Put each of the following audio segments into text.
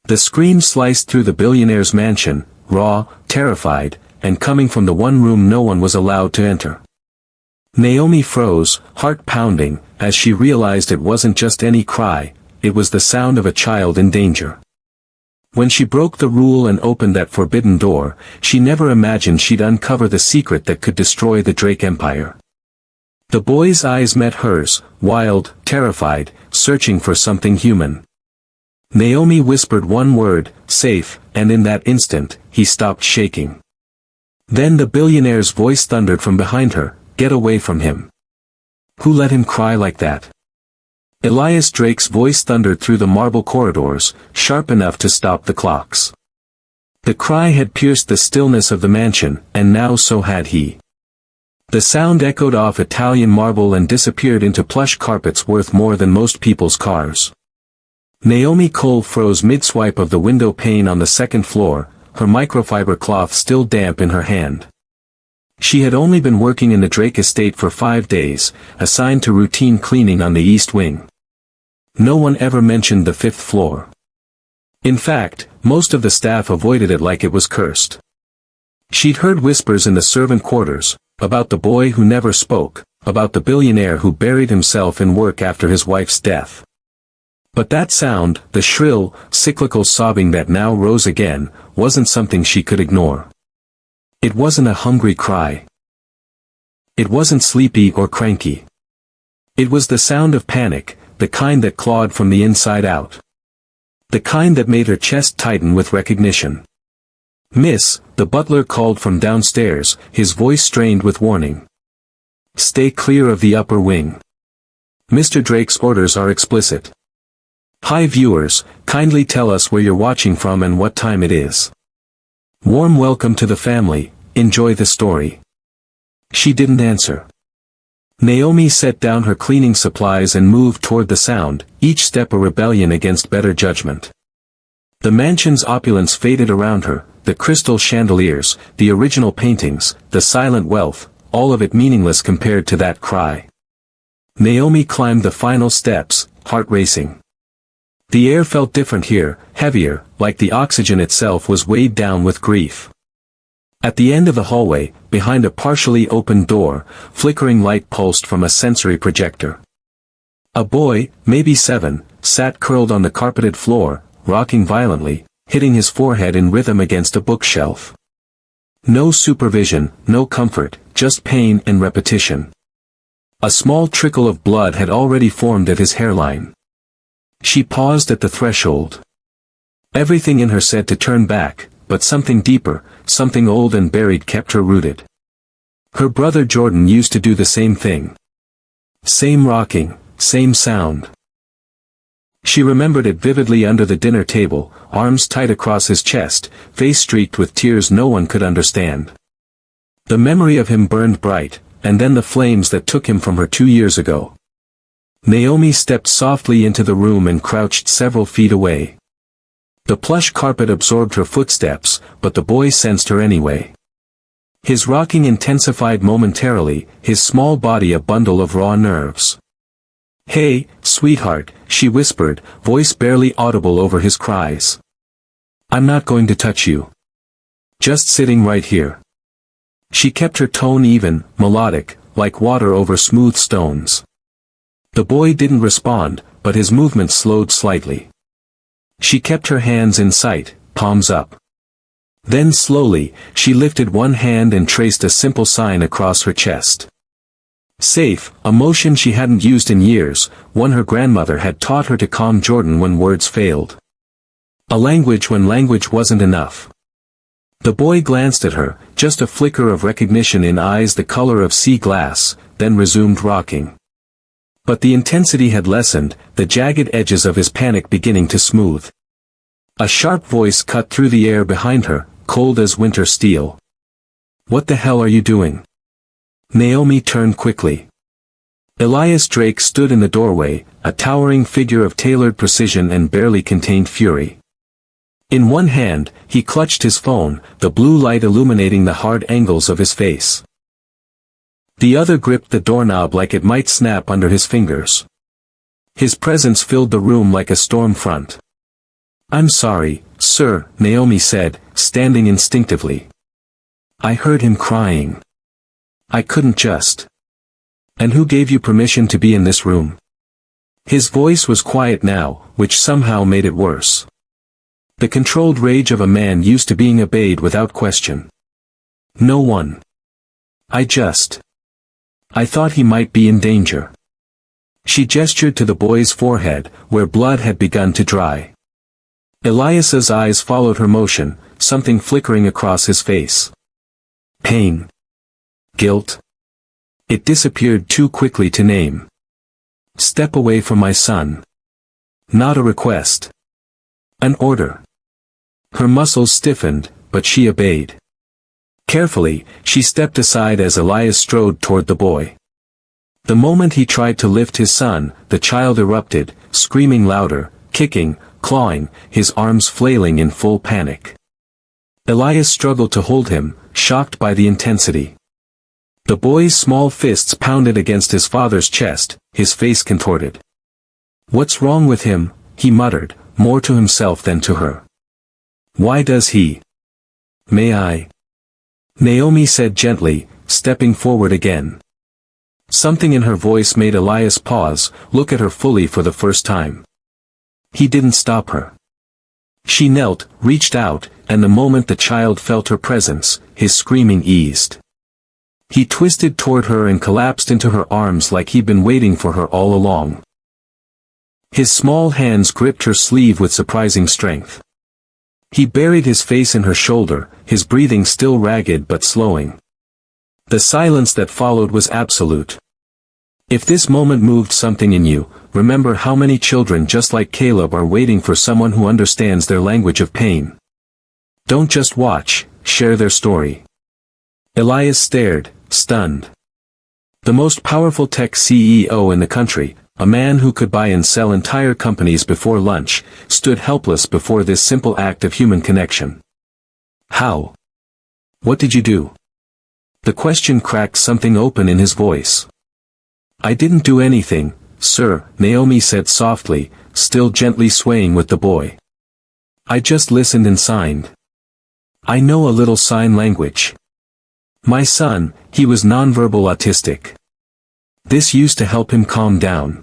The scream sliced through the billionaire's mansion, raw, terrified, and coming from the one room no one was allowed to enter. Naomi froze, heart pounding, as she realized it wasn't just any cry, it was the sound of a child in danger. When she broke the rule and opened that forbidden door, she never imagined she'd uncover the secret that could destroy the Drake Empire. The boy's eyes met hers, wild, terrified, searching for something human. Naomi whispered one word, safe, and in that instant, he stopped shaking. Then the billionaire's voice thundered from behind her, "Get away from him. Who let him cry like that?" Elias Drake's voice thundered through the marble corridors, sharp enough to stop the clocks. The cry had pierced the stillness of the mansion, and now so had he. The sound echoed off Italian marble and disappeared into plush carpets worth more than most people's cars. Naomi Cole froze mid-swipe of the window pane on the second floor, her microfiber cloth still damp in her hand. She had only been working in the Drake estate for 5 days, assigned to routine cleaning on the east wing. No one ever mentioned the 5th floor. In fact, most of the staff avoided it like it was cursed. She'd heard whispers in the servant quarters, about the boy who never spoke, about the billionaire who buried himself in work after his wife's death. But that sound, the shrill, cyclical sobbing that now rose again, wasn't something she could ignore. It wasn't a hungry cry. It wasn't sleepy or cranky. It was the sound of panic, the kind that clawed from the inside out. The kind that made her chest tighten with recognition. "Miss," the butler called from downstairs, his voice strained with warning. "Stay clear of the upper wing. Mr. Drake's orders are explicit. Hi viewers, kindly tell us where you're watching from and what time it is. Warm welcome to the family, enjoy the story." She didn't answer. Naomi set down her cleaning supplies and moved toward the sound, each step a rebellion against better judgment. The mansion's opulence faded around her, the crystal chandeliers, the original paintings, the silent wealth, all of it meaningless compared to that cry. Naomi climbed the final steps, heart racing. The air felt different here, heavier, like the oxygen itself was weighed down with grief. At the end of the hallway, behind a partially opened door, flickering light pulsed from a sensory projector. A boy, maybe 7, sat curled on the carpeted floor, rocking violently, hitting his forehead in rhythm against a bookshelf. No supervision, no comfort, just pain and repetition. A small trickle of blood had already formed at his hairline. She paused at the threshold. Everything in her said to turn back, but something deeper, something old and buried kept her rooted. Her brother Jordan used to do the same thing. Same rocking, same sound. She remembered it vividly under the dinner table, arms tight across his chest, face streaked with tears no one could understand. The memory of him burned bright, and then the flames that took him from her 2 years ago. Naomi stepped softly into the room and crouched several feet away. The plush carpet absorbed her footsteps, but the boy sensed her anyway. His rocking intensified momentarily, his small body a bundle of raw nerves. "Hey, sweetheart," she whispered, voice barely audible over his cries. "I'm not going to touch you. Just sitting right here." She kept her tone even, melodic, like water over smooth stones. The boy didn't respond, but his movements slowed slightly. She kept her hands in sight, palms up. Then slowly, she lifted one hand and traced a simple sign across her chest. Safe, a motion she hadn't used in years, one her grandmother had taught her to calm Jordan when words failed. A language when language wasn't enough. The boy glanced at her, just a flicker of recognition in eyes the color of sea glass, then resumed rocking. But the intensity had lessened, the jagged edges of his panic beginning to smooth. A sharp voice cut through the air behind her, cold as winter steel. "What the hell are you doing?" Naomi turned quickly. Elias Drake stood in the doorway, a towering figure of tailored precision and barely contained fury. In one hand, he clutched his phone, the blue light illuminating the hard angles of his face. The other gripped the doorknob like it might snap under his fingers. His presence filled the room like a storm front. I'm sorry, sir, Naomi said, standing instinctively. I heard him crying. I couldn't just. And who gave you permission to be in this room? His voice was quiet now, which somehow made it worse. The controlled rage of a man used to being obeyed without question. No one. I thought he might be in danger. She gestured to the boy's forehead, where blood had begun to dry. Elias's eyes followed her motion, something flickering across his face. Pain. Guilt. It disappeared too quickly to name. Step away from my son. Not a request. An order. Her muscles stiffened, but she obeyed. Carefully, she stepped aside as Elias strode toward the boy. The moment he tried to lift his son, the child erupted, screaming louder, kicking, clawing, his arms flailing in full panic. Elias struggled to hold him, shocked by the intensity. The boy's small fists pounded against his father's chest, his face contorted. What's wrong with him? He muttered, more to himself than to her. Why does he? May I? Naomi said gently, stepping forward again. Something in her voice made Elias pause, look at her fully for the first time. He didn't stop her. She knelt, reached out, and the moment the child felt her presence, his screaming eased. He twisted toward her and collapsed into her arms like he'd been waiting for her all along. His small hands gripped her sleeve with surprising strength. He buried his face in her shoulder, his breathing still ragged but slowing. The silence that followed was absolute. If this moment moved something in you, remember how many children just like Caleb are waiting for someone who understands their language of pain. Don't just watch, share their story. Elias stared, stunned. The most powerful tech CEO in the country, a man who could buy and sell entire companies before lunch, stood helpless before this simple act of human connection. How? What did you do? The question cracked something open in his voice. I didn't do anything, sir, Naomi said softly, still gently swaying with the boy. I just listened and signed. I know a little sign language. My son, he was nonverbal autistic. This used to help him calm down.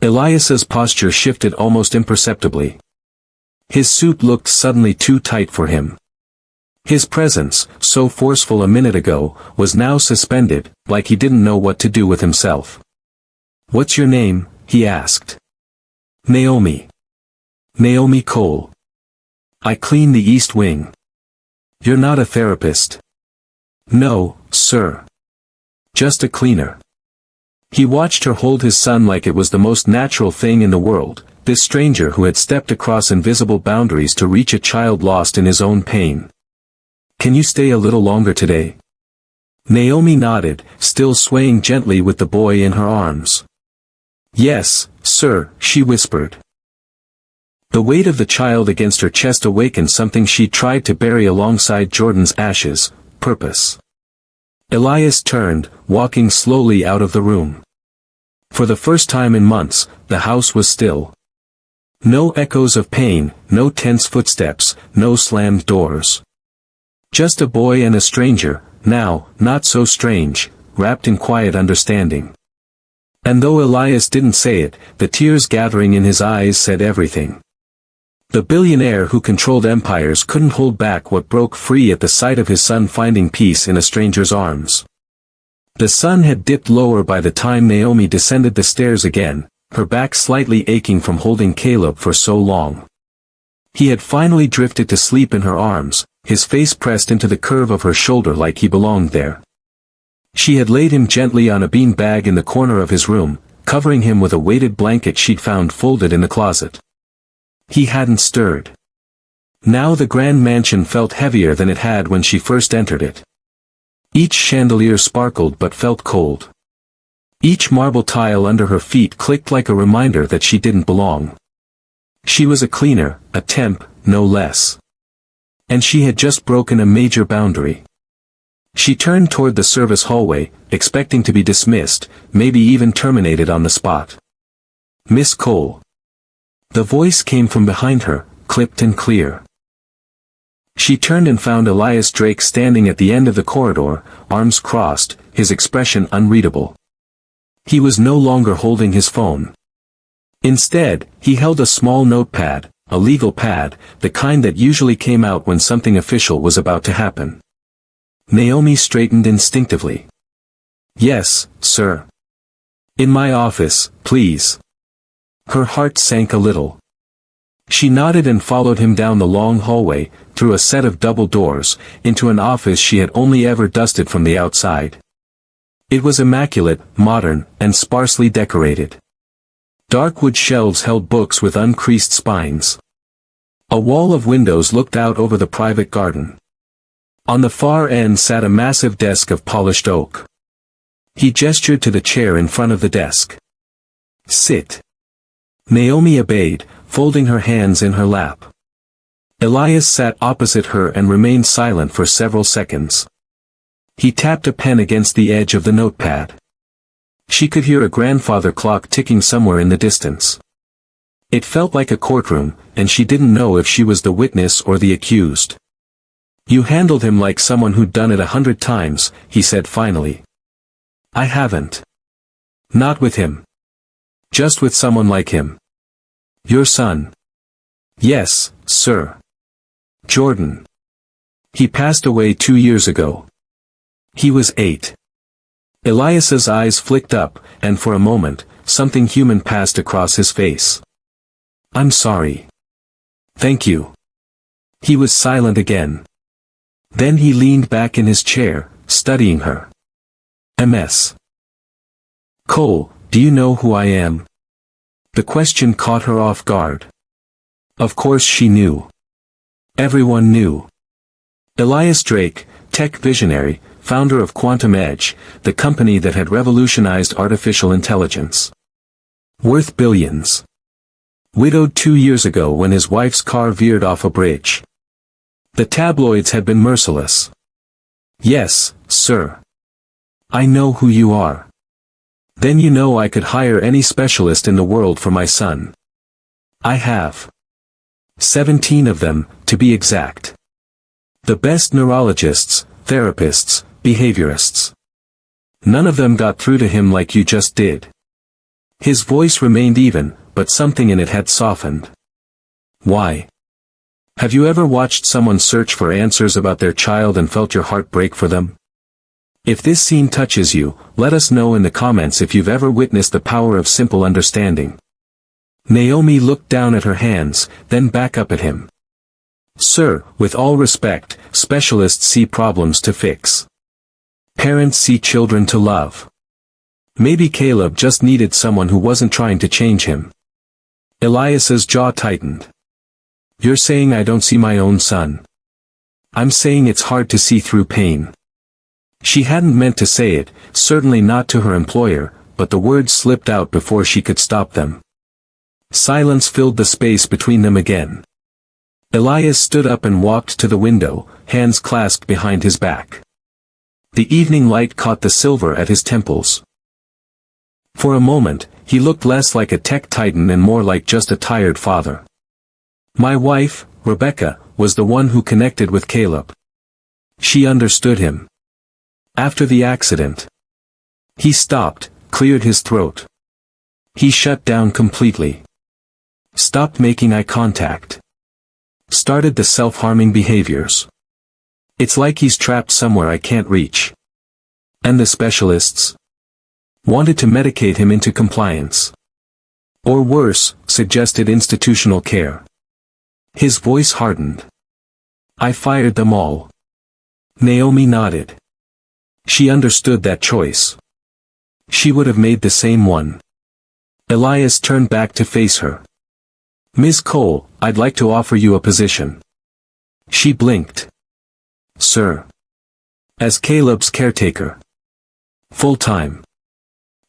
Elias's posture shifted almost imperceptibly. His suit looked suddenly too tight for him. His presence, so forceful a minute ago, was now suspended, like he didn't know what to do with himself. What's your name? He asked. Naomi. Naomi Cole. I clean the East Wing. You're not a therapist. No, sir. Just a cleaner. He watched her hold his son like it was the most natural thing in the world, this stranger who had stepped across invisible boundaries to reach a child lost in his own pain. Can you stay a little longer today? Naomi nodded, still swaying gently with the boy in her arms. Yes, sir, she whispered. The weight of the child against her chest awakened something she tried to bury alongside Jordan's ashes, purpose. Elias turned, walking slowly out of the room. For the first time in months, the house was still. No echoes of pain, no tense footsteps, no slammed doors. Just a boy and a stranger, now, not so strange, wrapped in quiet understanding. And though Elias didn't say it, the tears gathering in his eyes said everything. The billionaire who controlled empires couldn't hold back what broke free at the sight of his son finding peace in a stranger's arms. The sun had dipped lower by the time Naomi descended the stairs again, her back slightly aching from holding Caleb for so long. He had finally drifted to sleep in her arms, his face pressed into the curve of her shoulder like he belonged there. She had laid him gently on a bean bag in the corner of his room, covering him with a weighted blanket she'd found folded in the closet. He hadn't stirred. Now the grand mansion felt heavier than it had when she first entered it. Each chandelier sparkled but felt cold. Each marble tile under her feet clicked like a reminder that she didn't belong. She was a cleaner, a temp, no less. And she had just broken a major boundary. She turned toward the service hallway, expecting to be dismissed, maybe even terminated on the spot. Miss Cole. The voice came from behind her, clipped and clear. She turned and found Elias Drake standing at the end of the corridor, arms crossed, his expression unreadable. He was no longer holding his phone. Instead, he held a small notepad, a legal pad, the kind that usually came out when something official was about to happen. Naomi straightened instinctively. "Yes, sir. In my office, please." Her heart sank a little. She nodded and followed him down the long hallway, through a set of double doors, into an office she had only ever dusted from the outside. It was immaculate, modern, and sparsely decorated. Dark wood shelves held books with uncreased spines. A wall of windows looked out over the private garden. On the far end sat a massive desk of polished oak. He gestured to the chair in front of the desk. "Sit." Naomi obeyed, folding her hands in her lap. Elias sat opposite her and remained silent for several seconds. He tapped a pen against the edge of the notepad. She could hear a grandfather clock ticking somewhere in the distance. It felt like a courtroom, and she didn't know if she was the witness or the accused. "You handled him like someone who'd done it 100 times, he said finally. "I haven't. Not with him. Just with someone like him. Your son." "Yes, sir. Jordan. He passed away 2 years ago. He was 8. Elias's eyes flicked up, and for a moment, something human passed across his face. "I'm sorry." "Thank you." He was silent again. Then he leaned back in his chair, studying her. "Ms. Cole, do you know who I am?" The question caught her off guard. Of course she knew. Everyone knew. Elias Drake, tech visionary, founder of Quantum Edge, the company that had revolutionized artificial intelligence. Worth billions. Widowed 2 years ago when his wife's car veered off a bridge. The tabloids had been merciless. "Yes, sir. I know who you are. Then you know I could hire any specialist in the world for my son. I have 17 of them, to be exact. The best neurologists, therapists, behaviorists. None of them got through to him like you just did." His voice remained even, but something in it had softened. "Why? Have you ever watched someone search for answers about their child and felt your heart break for them? If this scene touches you, let us know in the comments if you've ever witnessed the power of simple understanding." Naomi looked down at her hands, then back up at him. "Sir, with all respect, specialists see problems to fix. Parents see children to love. Maybe Caleb just needed someone who wasn't trying to change him." Elias's jaw tightened. "You're saying I don't see my own son?" "I'm saying it's hard to see through pain." She hadn't meant to say it, certainly not to her employer, but the words slipped out before she could stop them. Silence filled the space between them again. Elias stood up and walked to the window, hands clasped behind his back. The evening light caught the silver at his temples. For a moment, he looked less like a tech titan and more like just a tired father. "My wife, Rebecca, was the one who connected with Caleb. She understood him. After the accident." He stopped, cleared his throat. He shut down completely. Stopped making eye contact. Started the self-harming behaviors. It's like he's trapped somewhere I can't reach. And the specialists? Wanted to medicate him into compliance. Or worse, suggested institutional care. His voice hardened. "I fired them all." Naomi nodded. She understood that choice. She would have made the same one. Elias turned back to face her. "Ms. Cole, I'd like to offer you a position." She blinked. "Sir." "As Caleb's caretaker. Full-time.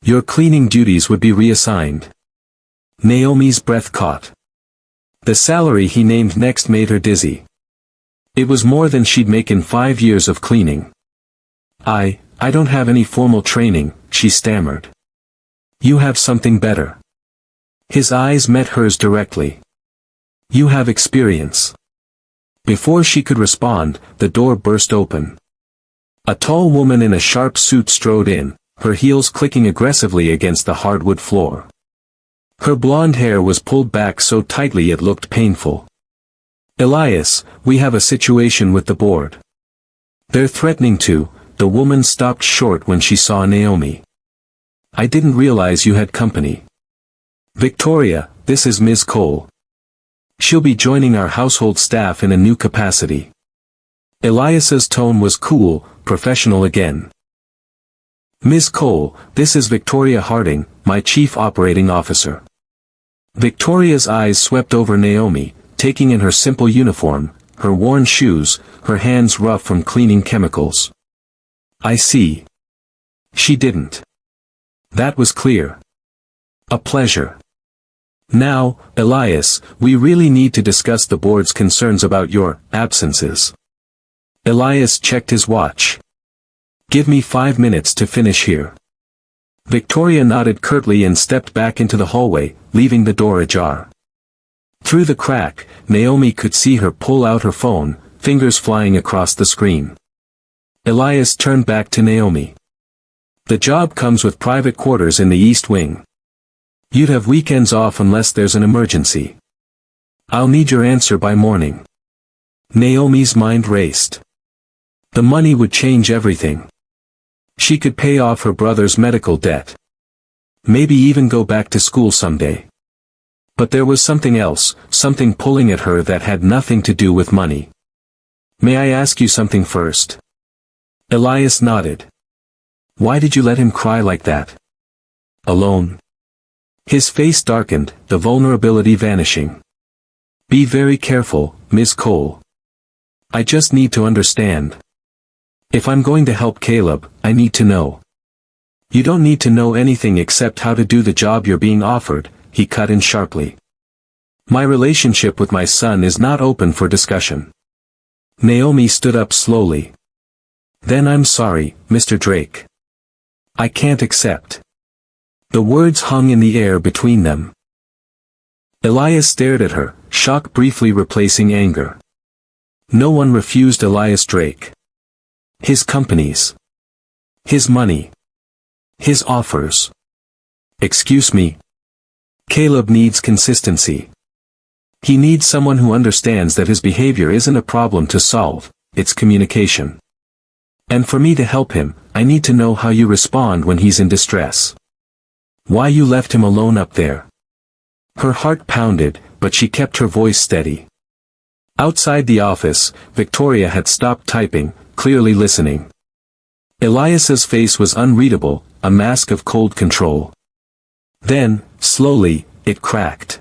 Your cleaning duties would be reassigned." Naomi's breath caught. The salary he named next made her dizzy. It was more than she'd make in 5 years of cleaning. I don't have any formal training," she stammered. "You have something better." His eyes met hers directly. You have experience. Before she could respond, the door burst open. A tall woman in a sharp suit strode in, her heels clicking aggressively against the hardwood floor. Her blonde hair was pulled back so tightly it looked painful. Elias, we have a situation with the board. They're threatening to. The woman stopped short when she saw Naomi. I didn't realize you had company. Victoria, this is Ms. Cole. She'll be joining our household staff in a new capacity. Elias's tone was cool, professional again. Ms. Cole, this is Victoria Harding, my chief operating officer. Victoria's eyes swept over Naomi, taking in her simple uniform, her worn shoes, her hands rough from cleaning chemicals. I see. She didn't. That was clear. A pleasure. Now, Elias, we really need to discuss the board's concerns about your absences. Elias checked his watch. Give me 5 minutes to finish here. Victoria nodded curtly and stepped back into the hallway, leaving the door ajar. Through the crack, Naomi could see her pull out her phone, fingers flying across the screen. Elias turned back to Naomi. The job comes with private quarters in the East Wing. You'd have weekends off unless there's an emergency. I'll need your answer by morning. Naomi's mind raced. The money would change everything. She could pay off her brother's medical debt. Maybe even go back to school someday. But there was something else, something pulling at her that had nothing to do with money. May I ask you something first? Elias nodded. Why did you let him cry like that? Alone. His face darkened, the vulnerability vanishing. Be very careful, Ms. Cole. I just need to understand. If I'm going to help Caleb, I need to know. You don't need to know anything except how to do the job you're being offered, he cut in sharply. My relationship with my son is not open for discussion. Naomi stood up slowly. Then I'm sorry, Mr. Drake. I can't accept. The words hung in the air between them. Elias stared at her, shock briefly replacing anger. No one refused Elias Drake. His companies. His money. His offers. Excuse me. Caleb needs consistency. He needs someone who understands that his behavior isn't a problem to solve, it's communication. And for me to help him, I need to know how you respond when he's in distress. Why you left him alone up there. Her heart pounded, but she kept her voice steady. Outside the office, Victoria had stopped typing, clearly listening. Elias's face was unreadable, a mask of cold control. Then, slowly, it cracked.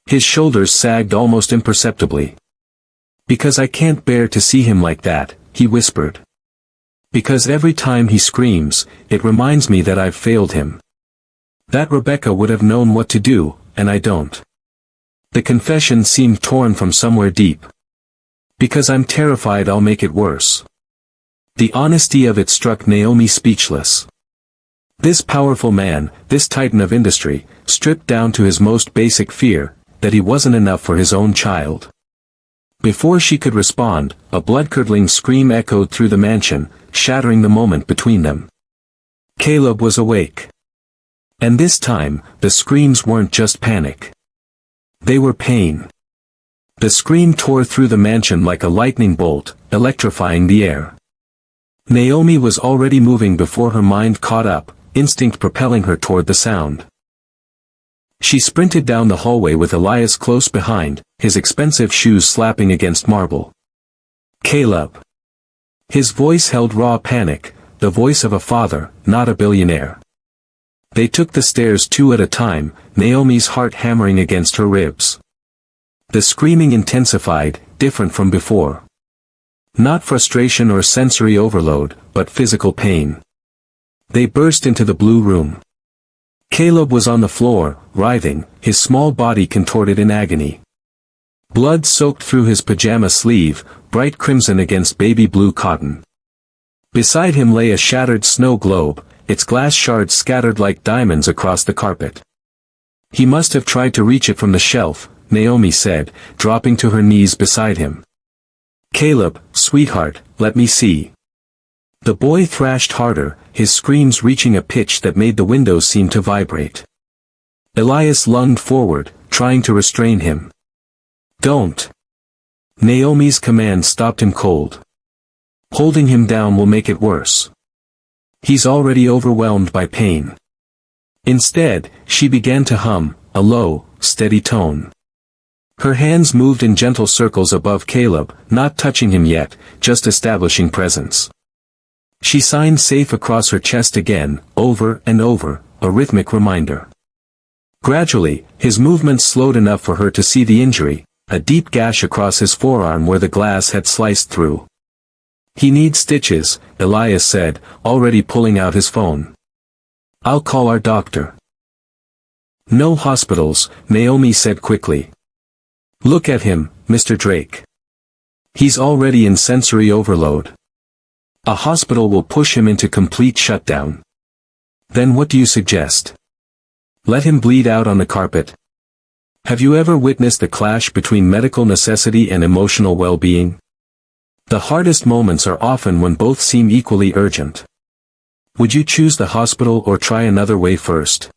His shoulders sagged almost imperceptibly. Because I can't bear to see him like that, he whispered. Because every time he screams, it reminds me that I've failed him. That Rebecca would have known what to do, and I don't. The confession seemed torn from somewhere deep. Because I'm terrified I'll make it worse. The honesty of it struck Naomi speechless. This powerful man, this titan of industry, stripped down to his most basic fear, that he wasn't enough for his own child. Before she could respond, a blood-curdling scream echoed through the mansion, shattering the moment between them. Caleb was awake. And this time, the screams weren't just panic. They were pain. The scream tore through the mansion like a lightning bolt, electrifying the air. Naomi was already moving before her mind caught up, instinct propelling her toward the sound. She sprinted down the hallway with Elias close behind, his expensive shoes slapping against marble. Caleb. His voice held raw panic, the voice of a father, not a billionaire. They took the stairs two at a time, Naomi's heart hammering against her ribs. The screaming intensified, different from before. Not frustration or sensory overload, but physical pain. They burst into the blue room. Caleb was on the floor, writhing, his small body contorted in agony. Blood soaked through his pajama sleeve, bright crimson against baby blue cotton. Beside him lay a shattered snow globe, its glass shards scattered like diamonds across the carpet. He must have tried to reach it from the shelf, Naomi said, dropping to her knees beside him. "Caleb, sweetheart, let me see." The boy thrashed harder, his screams reaching a pitch that made the windows seem to vibrate. Elias lunged forward, trying to restrain him. "Don't." Naomi's command stopped him cold. "Holding him down will make it worse. He's already overwhelmed by pain." Instead, she began to hum, a low, steady tone. Her hands moved in gentle circles above Caleb, not touching him yet, just establishing presence. She signed safe across her chest again, over and over, a rhythmic reminder. Gradually, his movements slowed enough for her to see the injury, a deep gash across his forearm where the glass had sliced through. "He needs stitches," Elias said, already pulling out his phone. "I'll call our doctor." "No hospitals," Naomi said quickly. "Look at him, Mr. Drake. He's already in sensory overload. A hospital will push him into complete shutdown. Then what do you suggest? Let him bleed out on the carpet? Have you ever witnessed the clash between medical necessity and emotional well-being? The hardest moments are often when both seem equally urgent. Would you choose the hospital or try another way first?"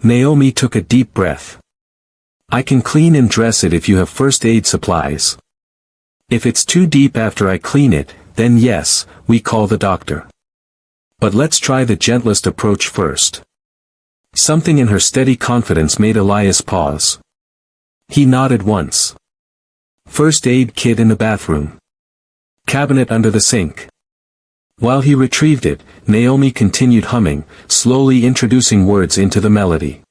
Naomi took a deep breath. "I can clean and dress it if you have first aid supplies. If it's too deep after I clean it, then yes, we call the doctor. But let's try the gentlest approach first." Something in her steady confidence made Elias pause. He nodded once. "First aid kit in the bathroom. Cabinet under the sink." While he retrieved it, Naomi continued humming, slowly introducing words into the melody.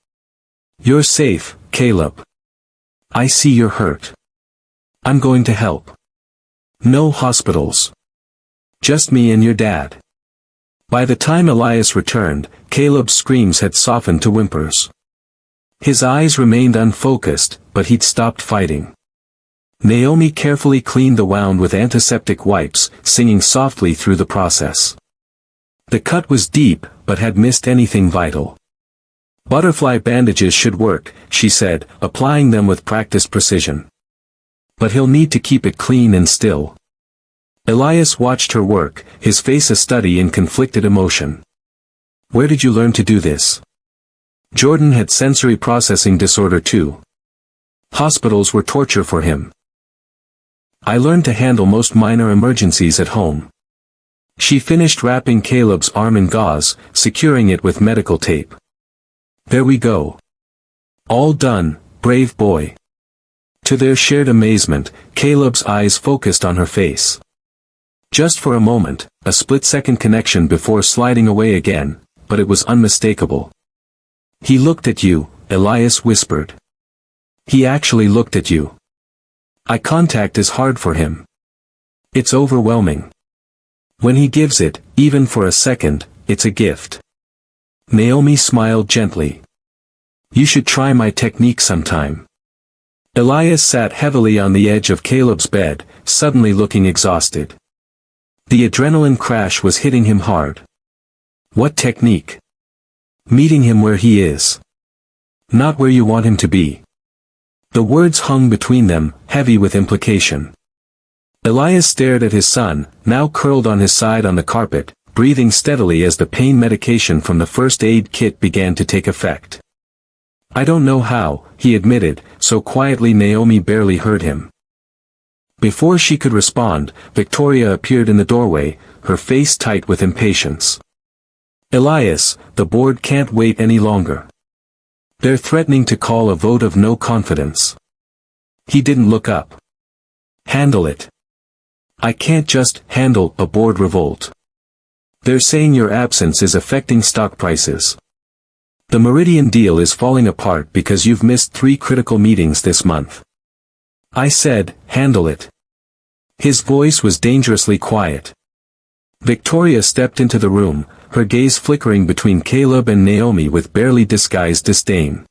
"You're safe, Caleb. I see you're hurt. I'm going to help. No hospitals. Just me and your dad." By the time Elias returned, Caleb's screams had softened to whimpers. His eyes remained unfocused, but he'd stopped fighting. Naomi carefully cleaned the wound with antiseptic wipes, singing softly through the process. The cut was deep, but had missed anything vital. "Butterfly bandages should work," she said, applying them with practiced precision. "But he'll need to keep it clean and still." Elias watched her work, his face a study in conflicted emotion. "Where did you learn to do this?" Jordan had sensory processing disorder too. Hospitals were torture for him. "I learned to handle most minor emergencies at home." She finished wrapping Caleb's arm in gauze, securing it with medical tape. "There we go. All done, brave boy." To their shared amazement, Caleb's eyes focused on her face. Just for a moment, a split-second connection before sliding away again, but it was unmistakable. "He looked at you," Elias whispered. "He actually looked at you. Eye contact is hard for him. It's overwhelming. When he gives it, even for a second, it's a gift." Naomi smiled gently. "You should try my technique sometime." Elias sat heavily on the edge of Caleb's bed, suddenly looking exhausted. The adrenaline crash was hitting him hard. What technique? Meeting him where he is. Not where you want him to be. The words hung between them, heavy with implication. Elias stared at his son, now curled on his side on the carpet, breathing steadily as the pain medication from the first aid kit began to take effect. "I don't know how," he admitted, so quietly Naomi barely heard him. Before she could respond, Victoria appeared in the doorway, her face tight with impatience. "Elias, the board can't wait any longer. They're threatening to call a vote of no confidence." He didn't look up. "Handle it." "I can't just handle a board revolt. They're saying your absence is affecting stock prices. The Meridian deal is falling apart because you've missed 3 critical meetings this month." I said, "Handle it." His voice was dangerously quiet. Victoria stepped into the room, her gaze flickering between Caleb and Naomi with barely disguised disdain.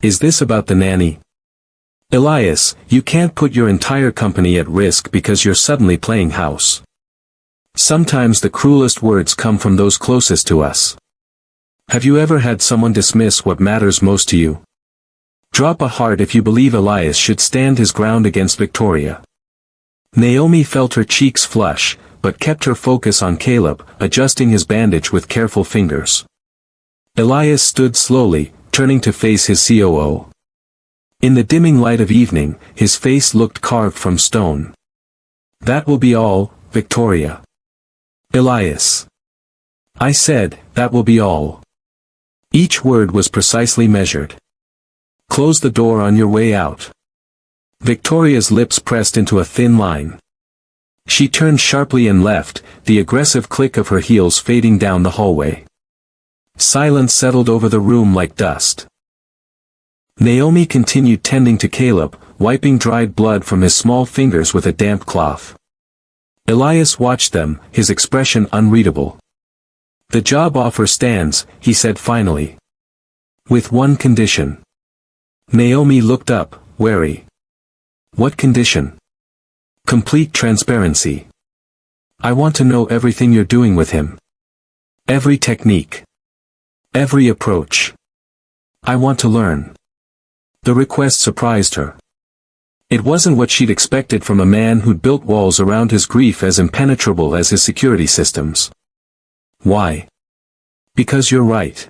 "Is this about the nanny?" "Elias, you can't put your entire company at risk because you're suddenly playing house. Sometimes the cruelest words come from those closest to us. Have you ever had someone dismiss what matters most to you?" Drop a heart if you believe Elias should stand his ground against Victoria. Naomi felt her cheeks flush, but kept her focus on Caleb, adjusting his bandage with careful fingers. Elias stood slowly, turning to face his COO. In the dimming light of evening, his face looked carved from stone. That will be all, Victoria. Elias. I said, that will be all. Each word was precisely measured. Close the door on your way out. Victoria's lips pressed into a thin line. She turned sharply and left, the aggressive click of her heels fading down the hallway. Silence settled over the room like dust. Naomi continued tending to Caleb, wiping dried blood from his small fingers with a damp cloth. Elias watched them, his expression unreadable. The job offer stands, he said finally. With one condition. Naomi looked up, wary. What condition? Complete transparency. I want to know everything you're doing with him. Every technique. Every approach. I want to learn. The request surprised her. It wasn't what she'd expected from a man who'd built walls around his grief as impenetrable as his security systems. Why? Because you're right.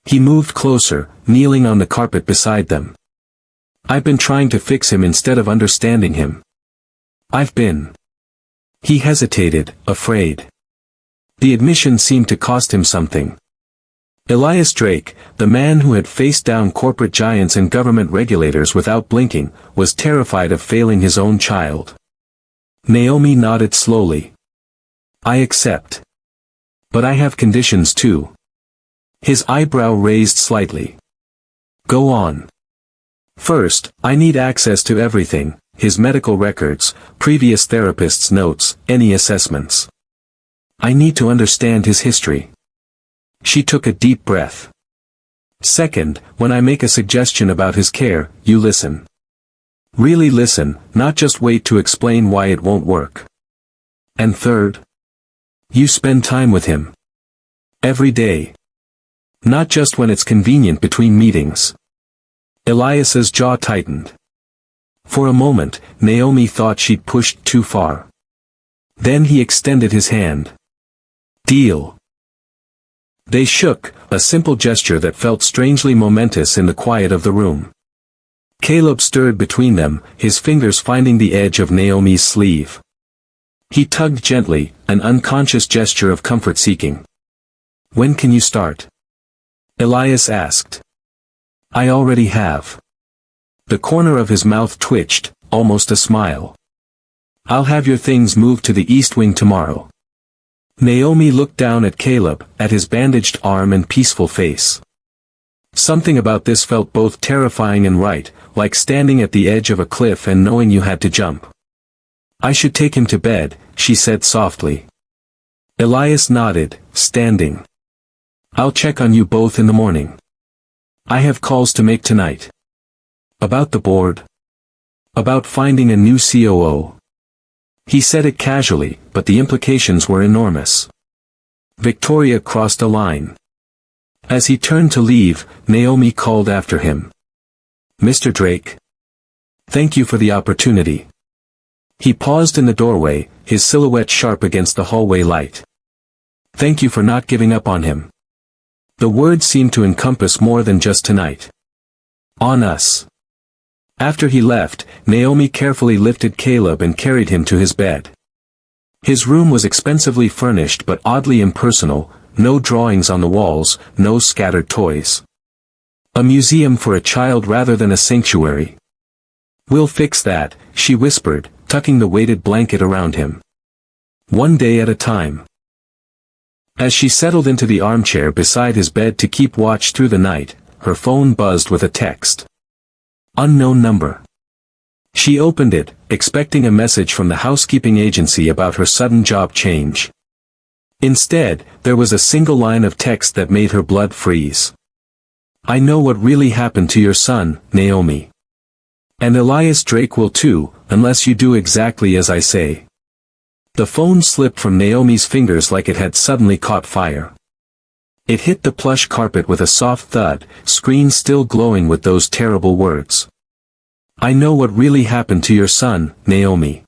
He moved closer, kneeling on the carpet beside them. I've been trying to fix him instead of understanding him. I've been. He hesitated, afraid. The admission seemed to cost him something. Elias Drake, the man who had faced down corporate giants and government regulators without blinking, was terrified of failing his own child. Naomi nodded slowly. I accept. But I have conditions too. His eyebrow raised slightly. Go on. First, I need access to everything, his medical records, previous therapists' notes, any assessments. I need to understand his history. She took a deep breath. Second, when I make a suggestion about his care, you listen. Really listen, not just wait to explain why it won't work. And third, you spend time with him. Every day. Not just when it's convenient between meetings. Elias's jaw tightened. For a moment, Naomi thought she'd pushed too far. Then he extended his hand. Deal. They shook, a simple gesture that felt strangely momentous in the quiet of the room. Caleb stirred between them, his fingers finding the edge of Naomi's sleeve. He tugged gently, an unconscious gesture of comfort-seeking. When can you start? Elias asked. I already have. The corner of his mouth twitched, almost a smile. I'll have your things moved to the East Wing tomorrow. Naomi looked down at Caleb, at his bandaged arm and peaceful face. Something about this felt both terrifying and right, like standing at the edge of a cliff and knowing you had to jump. I should take him to bed, she said softly. Elias nodded, standing. I'll check on you both in the morning. I have calls to make tonight. About the board. About finding a new COO. He said it casually, but the implications were enormous. Victoria crossed a line. As he turned to leave, Naomi called after him. Mr. Drake. Thank you for the opportunity. He paused in the doorway, his silhouette sharp against the hallway light. Thank you for not giving up on him. The word seemed to encompass more than just tonight. On us. After he left, Naomi carefully lifted Caleb and carried him to his bed. His room was expensively furnished but oddly impersonal, no drawings on the walls, no scattered toys. A museum for a child rather than a sanctuary. We'll fix that, she whispered, tucking the weighted blanket around him. One day at a time. As she settled into the armchair beside his bed to keep watch through the night, her phone buzzed with a text. Unknown number. She opened it, expecting a message from the housekeeping agency about her sudden job change. Instead, there was a single line of text that made her blood freeze. I know what really happened to your son, Naomi. And Elias Drake will too, unless you do exactly as I say. The phone slipped from Naomi's fingers like it had suddenly caught fire. It hit the plush carpet with a soft thud, screen still glowing with those terrible words. I know what really happened to your son, Naomi.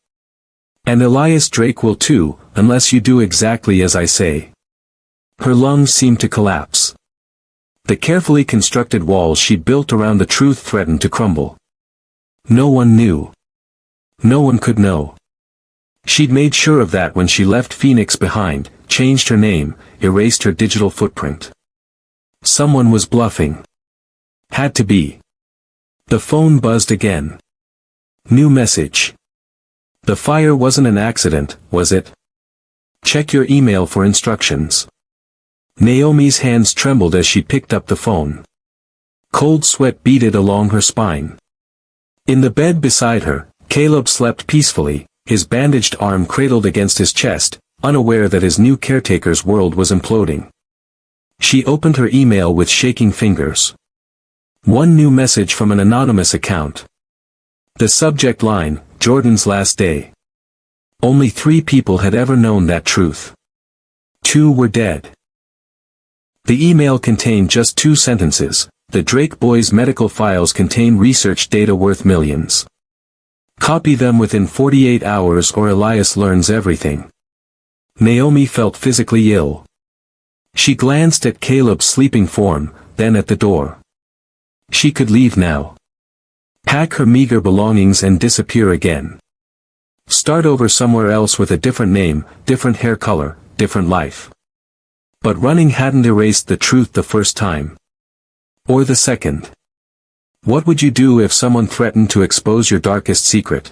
And Elias Drake will too, unless you do exactly as I say. Her lungs seemed to collapse. The carefully constructed walls she'd built around the truth threatened to crumble. No one knew. No one could know. She'd made sure of that when she left Phoenix behind, changed her name, erased her digital footprint. Someone was bluffing. Had to be. The phone buzzed again. New message. The fire wasn't an accident, was it? Check your email for instructions. Naomi's hands trembled as she picked up the phone. Cold sweat beaded along her spine. In the bed beside her, Caleb slept peacefully, his bandaged arm cradled against his chest, unaware that his new caretaker's world was imploding. She opened her email with shaking fingers. One new message from an anonymous account. The subject line, Jordan's last day. Only 3 people had ever known that truth. 2 were dead. The email contained just 2 sentences. The Drake boys' medical files contain research data worth millions. Copy them within 48 hours or Elias learns everything. Naomi felt physically ill. She glanced at Caleb's sleeping form, then at the door. She could leave now. Pack her meager belongings and disappear again. Start over somewhere else with a different name, different hair color, different life. But running hadn't erased the truth the first time. Or the second. What would you do if someone threatened to expose your darkest secret?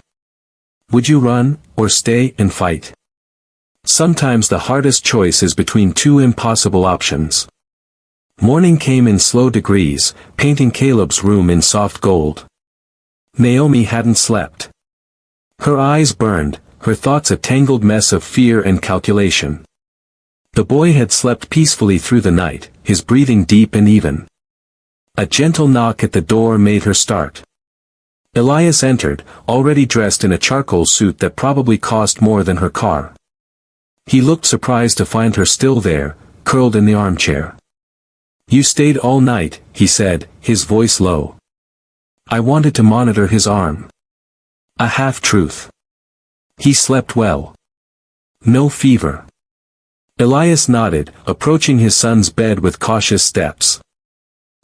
Would you run, or stay and fight? Sometimes the hardest choice is between 2 impossible options. Morning came in slow degrees, painting Caleb's room in soft gold. Naomi hadn't slept. Her eyes burned, her thoughts a tangled mess of fear and calculation. The boy had slept peacefully through the night, his breathing deep and even. A gentle knock at the door made her start. Elias entered, already dressed in a charcoal suit that probably cost more than her car. He looked surprised to find her still there, curled in the armchair. You stayed all night, he said, his voice low. I wanted to monitor his arm. A half-truth. He slept well. No fever. Elias nodded, approaching his son's bed with cautious steps.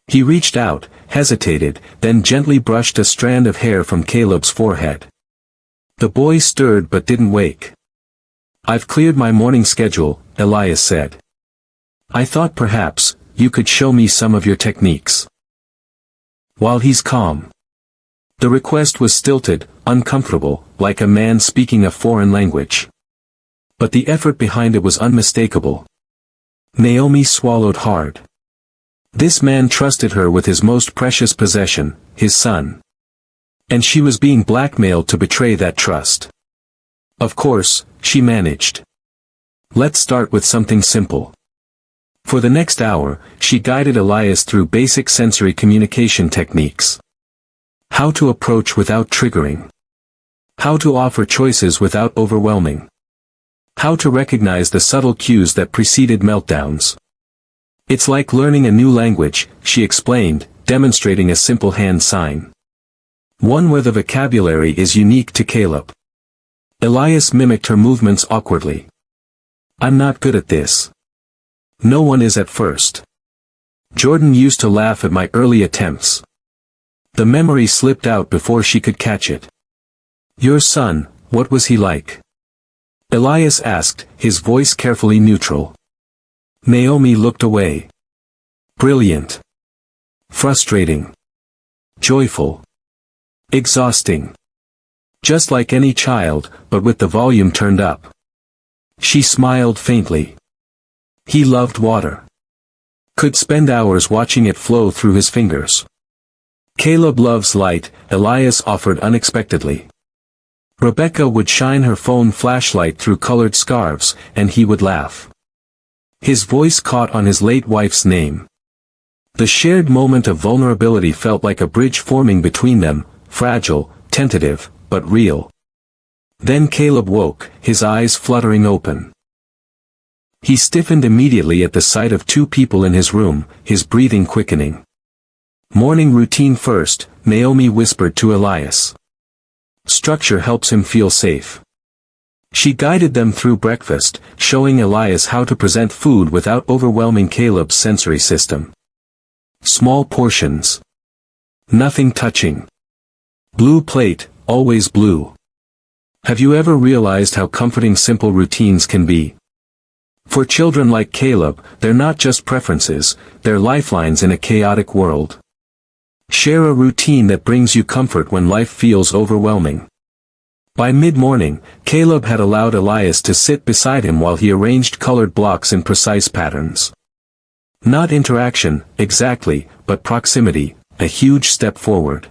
He reached out, hesitated, then gently brushed a strand of hair from Caleb's forehead. The boy stirred but didn't wake. I've cleared my morning schedule, Elias said. I thought perhaps, you could show me some of your techniques. While he's calm. The request was stilted, uncomfortable, like a man speaking a foreign language. But the effort behind it was unmistakable. Naomi swallowed hard. This man trusted her with his most precious possession, his son. And she was being blackmailed to betray that trust. Of course, she managed. Let's start with something simple. For the next hour, she guided Elias through basic sensory communication techniques. How to approach without triggering. How to offer choices without overwhelming. How to recognize the subtle cues that preceded meltdowns. It's like learning a new language, she explained, demonstrating a simple hand sign. One where the vocabulary is unique to Caleb. Elias mimicked her movements awkwardly. I'm not good at this. No one is at first. Jordan used to laugh at my early attempts. The memory slipped out before she could catch it. Your son, what was he like? Elias asked, his voice carefully neutral. Naomi looked away. Brilliant. Frustrating. Joyful. Exhausting. Just like any child, but with the volume turned up. She smiled faintly. He loved water. Could spend hours watching it flow through his fingers. Caleb loves light, Elias offered unexpectedly. Rebecca would shine her phone flashlight through colored scarves, and he would laugh. His voice caught on his late wife's name. The shared moment of vulnerability felt like a bridge forming between them, fragile, tentative, but real. Then Caleb woke, his eyes fluttering open. He stiffened immediately at the sight of two people in his room, his breathing quickening. "Morning routine first," Naomi whispered to Elias. "Structure helps him feel safe." She guided them through breakfast, showing Elias how to present food without overwhelming Caleb's sensory system. Small portions. Nothing touching. Blue plate, always blue. Have you ever realized how comforting simple routines can be? For children like Caleb, they're not just preferences, they're lifelines in a chaotic world. Share a routine that brings you comfort when life feels overwhelming. By mid-morning, Caleb had allowed Elias to sit beside him while he arranged colored blocks in precise patterns. Not interaction, exactly, but proximity, a huge step forward.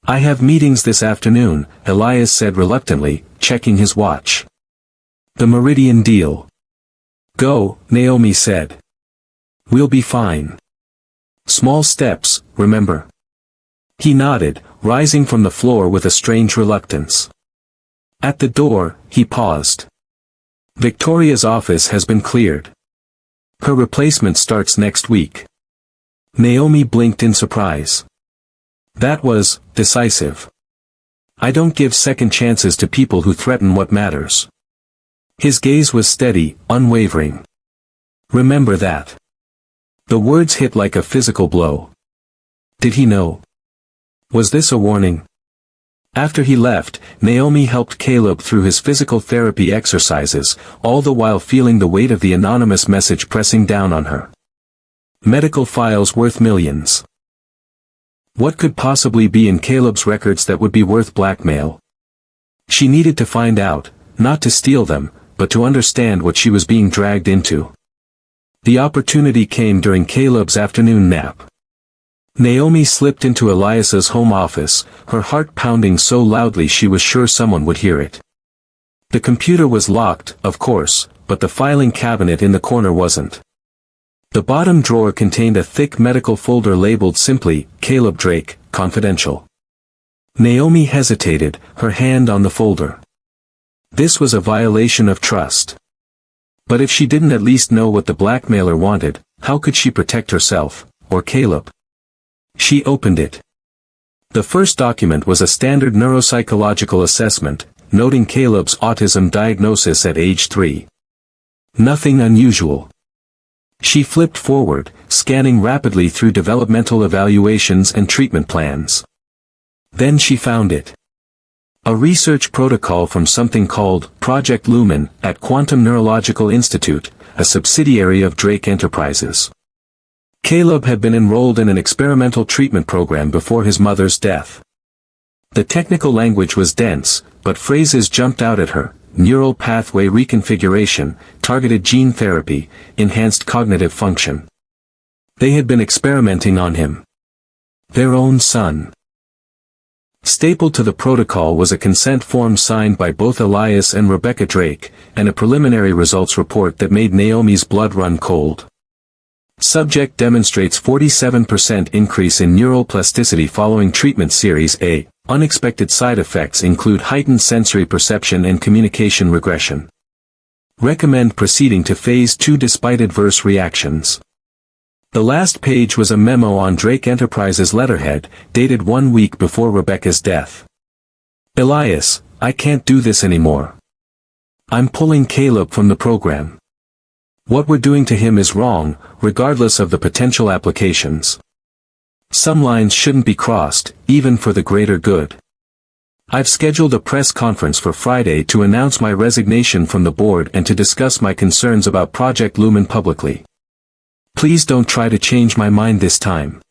"I have meetings this afternoon," Elias said reluctantly, checking his watch. "The Meridian deal." "Go," Naomi said. "We'll be fine. Small steps, remember." He nodded, rising from the floor with a strange reluctance. At the door, he paused. "Victoria's office has been cleared. Her replacement starts next week." Naomi blinked in surprise. That was decisive. "I don't give second chances to people who threaten what matters." His gaze was steady, unwavering. "Remember that." The words hit like a physical blow. Did he know? Was this a warning? After he left, Naomi helped Caleb through his physical therapy exercises, all the while feeling the weight of the anonymous message pressing down on her. Medical files worth millions. What could possibly be in Caleb's records that would be worth blackmail? She needed to find out, not to steal them, but to understand what she was being dragged into. The opportunity came during Caleb's afternoon nap. Naomi slipped into Elias's home office, her heart pounding so loudly she was sure someone would hear it. The computer was locked, of course, but the filing cabinet in the corner wasn't. The bottom drawer contained a thick medical folder labeled simply, "Caleb Drake, Confidential." Naomi hesitated, her hand on the folder. This was a violation of trust. But if she didn't at least know what the blackmailer wanted, how could she protect herself, or Caleb? She opened it. The first document was a standard neuropsychological assessment, noting Caleb's autism diagnosis at age 3. Nothing unusual. She flipped forward, scanning rapidly through developmental evaluations and treatment plans. Then she found it. A research protocol from something called Project Lumen at Quantum Neurological Institute, a subsidiary of Drake Enterprises. Caleb had been enrolled in an experimental treatment program before his mother's death. The technical language was dense, but phrases jumped out at her: neural pathway reconfiguration, targeted gene therapy, enhanced cognitive function. They had been experimenting on him. Their own son. Stapled to the protocol was a consent form signed by both Elias and Rebecca Drake, and a preliminary results report that made Naomi's blood run cold. Subject demonstrates 47% increase in neural plasticity following treatment. Series A. Unexpected side effects include heightened sensory perception and communication regression. Recommend proceeding to Phase 2 despite adverse reactions. The last page was a memo on Drake Enterprises' letterhead, dated 1 week before Rebecca's death. "Elias, I can't do this anymore. I'm pulling Caleb from the program. What we're doing to him is wrong, regardless of the potential applications. Some lines shouldn't be crossed, even for the greater good. I've scheduled a press conference for Friday to announce my resignation from the board and to discuss my concerns about Project Lumen publicly. Please don't try to change my mind this time."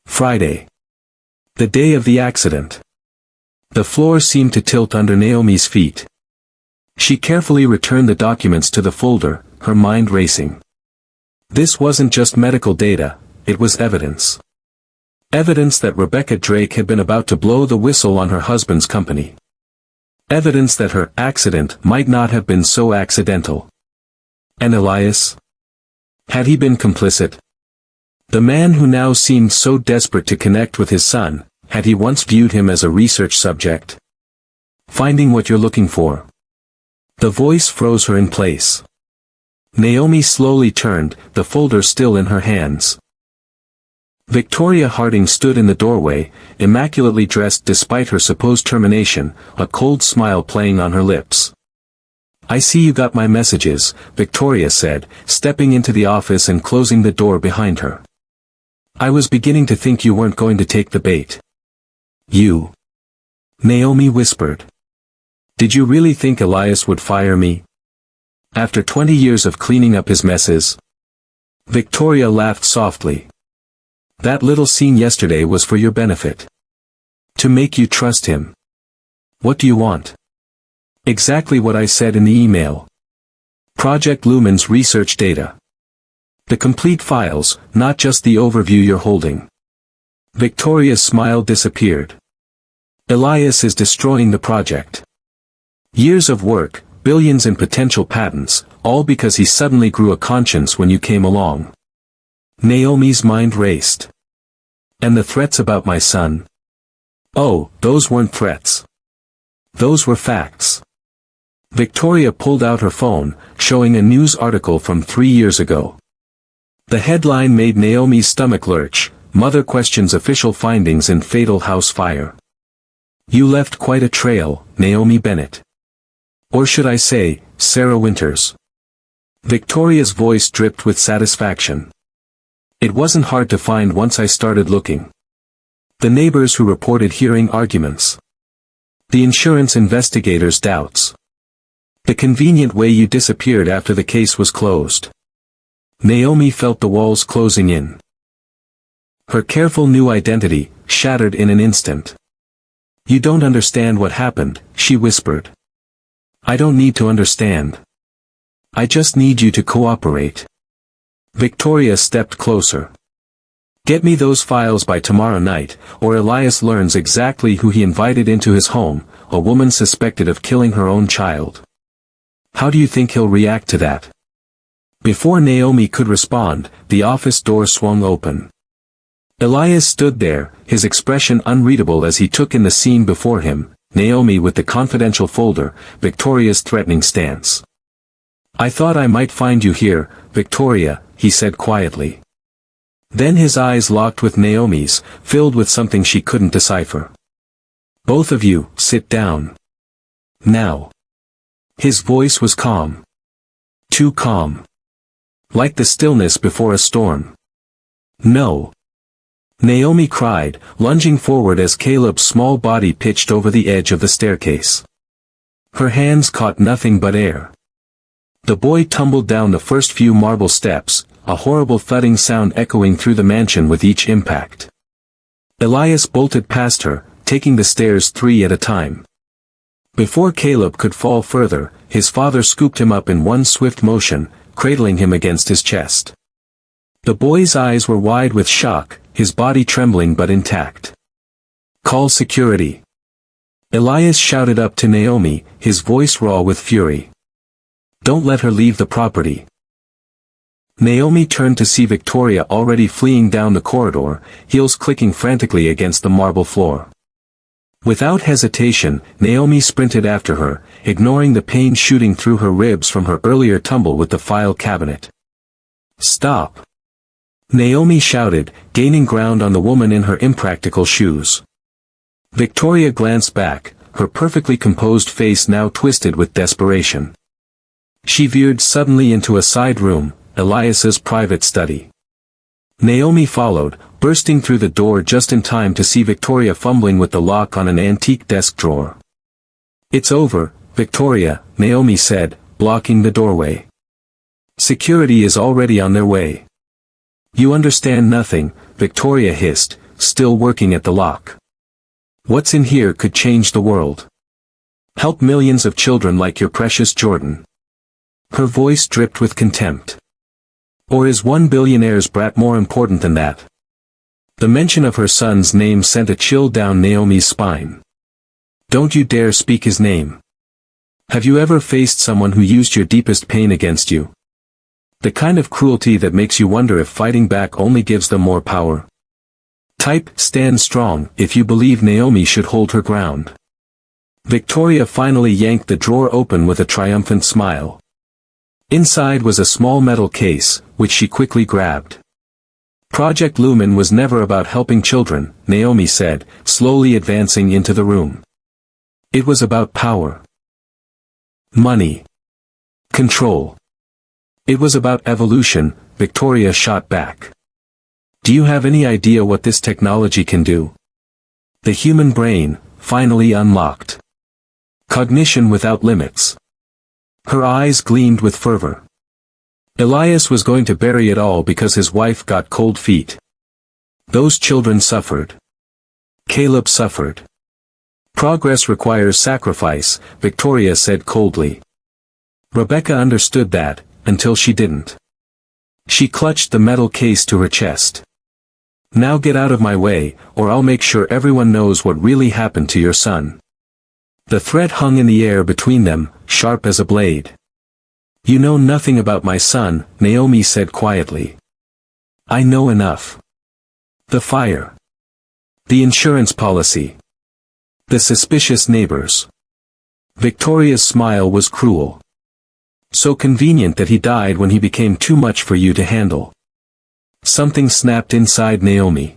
Friday. The day of the accident. The floor seemed to tilt under Naomi's feet. She carefully returned the documents to the folder, her mind racing. This wasn't just medical data, it was evidence. Evidence that Rebecca Drake had been about to blow the whistle on her husband's company. Evidence that her accident might not have been so accidental. And Elias? Had he been complicit? The man who now seemed so desperate to connect with his son, had he once viewed him as a research subject? Finding what you're looking for. The voice froze her in place. Naomi slowly turned, the folder still in her hands. Victoria Harding stood in the doorway, immaculately dressed despite her supposed termination, a cold smile playing on her lips. "I see you got my messages," Victoria said, stepping into the office and closing the door behind her. "I was beginning to think you weren't going to take the bait." "You?" Naomi whispered. "Did you really think Elias would fire me? After 20 years of cleaning up his messes?" Victoria laughed softly. "That little scene yesterday was for your benefit. To make you trust him. What do you want?" "Exactly what I said in the email. Project Lumen's research data. The complete files, not just the overview you're holding." Victoria's smile disappeared. "Elias is destroying the project. Years of work, billions in potential patents, all because he suddenly grew a conscience when you came along." Naomi's mind raced. "And the threats about my son?" "Oh, those weren't threats. Those were facts." Victoria pulled out her phone, showing a news article from 3 years ago. The headline made Naomi's stomach lurch: "Mother questions official findings in fatal house fire." "You left quite a trail, Naomi Bennett. Or should I say, Sarah Winters." Victoria's voice dripped with satisfaction. "It wasn't hard to find once I started looking. The neighbors who reported hearing arguments. The insurance investigators' doubts. The convenient way you disappeared after the case was closed." Naomi felt the walls closing in. Her careful new identity, shattered in an instant. "You don't understand what happened," she whispered. "I don't need to understand. I just need you to cooperate." Victoria stepped closer. "Get me those files by tomorrow night, or Elias learns exactly who he invited into his home, a woman suspected of killing her own child. How do you think he'll react to that?" Before Naomi could respond, the office door swung open. Elias stood there, his expression unreadable as he took in the scene before him, Naomi with the confidential folder, Victoria's threatening stance. "I thought I might find you here, Victoria," he said quietly. Then his eyes locked with Naomi's, filled with something she couldn't decipher. "Both of you, sit down. Now." His voice was calm. Too calm. Like the stillness before a storm. "No." Naomi cried, lunging forward as Caleb's small body pitched over the edge of the staircase. Her hands caught nothing but air. The boy tumbled down the first few marble steps, a horrible thudding sound echoing through the mansion with each impact. Elias bolted past her, taking the stairs 3 at a time. Before Caleb could fall further, his father scooped him up in one swift motion, cradling him against his chest. The boy's eyes were wide with shock, his body trembling but intact. "Call security." Elias shouted up to Naomi, his voice raw with fury. "Don't let her leave the property." Naomi turned to see Victoria already fleeing down the corridor, heels clicking frantically against the marble floor. Without hesitation, Naomi sprinted after her, ignoring the pain shooting through her ribs from her earlier tumble with the file cabinet. "Stop!" Naomi shouted, gaining ground on the woman in her impractical shoes. Victoria glanced back, her perfectly composed face now twisted with desperation. She veered suddenly into a side room, Elias's private study. Naomi followed, bursting through the door just in time to see Victoria fumbling with the lock on an antique desk drawer. "It's over, Victoria," Naomi said, blocking the doorway. "Security is already on their way." "You understand nothing," Victoria hissed, still working at the lock. "What's in here could change the world. Help millions of children like your precious Jordan." Her voice dripped with contempt. "Or is one billionaire's brat more important than that?" The mention of her son's name sent a chill down Naomi's spine. "Don't you dare speak his name. Have you ever faced someone who used your deepest pain against you? The kind of cruelty that makes you wonder if fighting back only gives them more power. Type, stand strong, if you believe Naomi should hold her ground." Victoria finally yanked the drawer open with a triumphant smile. Inside was a small metal case, which she quickly grabbed. Project Lumen was never about helping children, Naomi said, slowly advancing into the room. It was about power. Money. Control. It was about evolution, Victoria shot back. Do you have any idea what this technology can do? The human brain, finally unlocked. Cognition without limits. Her eyes gleamed with fervor. Elias was going to bury it all because his wife got cold feet. Those children suffered. Caleb suffered. Progress requires sacrifice, Victoria said coldly. Rebecca understood that, until she didn't. She clutched the metal case to her chest. Now get out of my way, or I'll make sure everyone knows what really happened to your son. The threat hung in the air between them, sharp as a blade. You know nothing about my son, Naomi said quietly. I know enough. The fire. The insurance policy. The suspicious neighbors. Victoria's smile was cruel. So convenient that he died when he became too much for you to handle. Something snapped inside Naomi.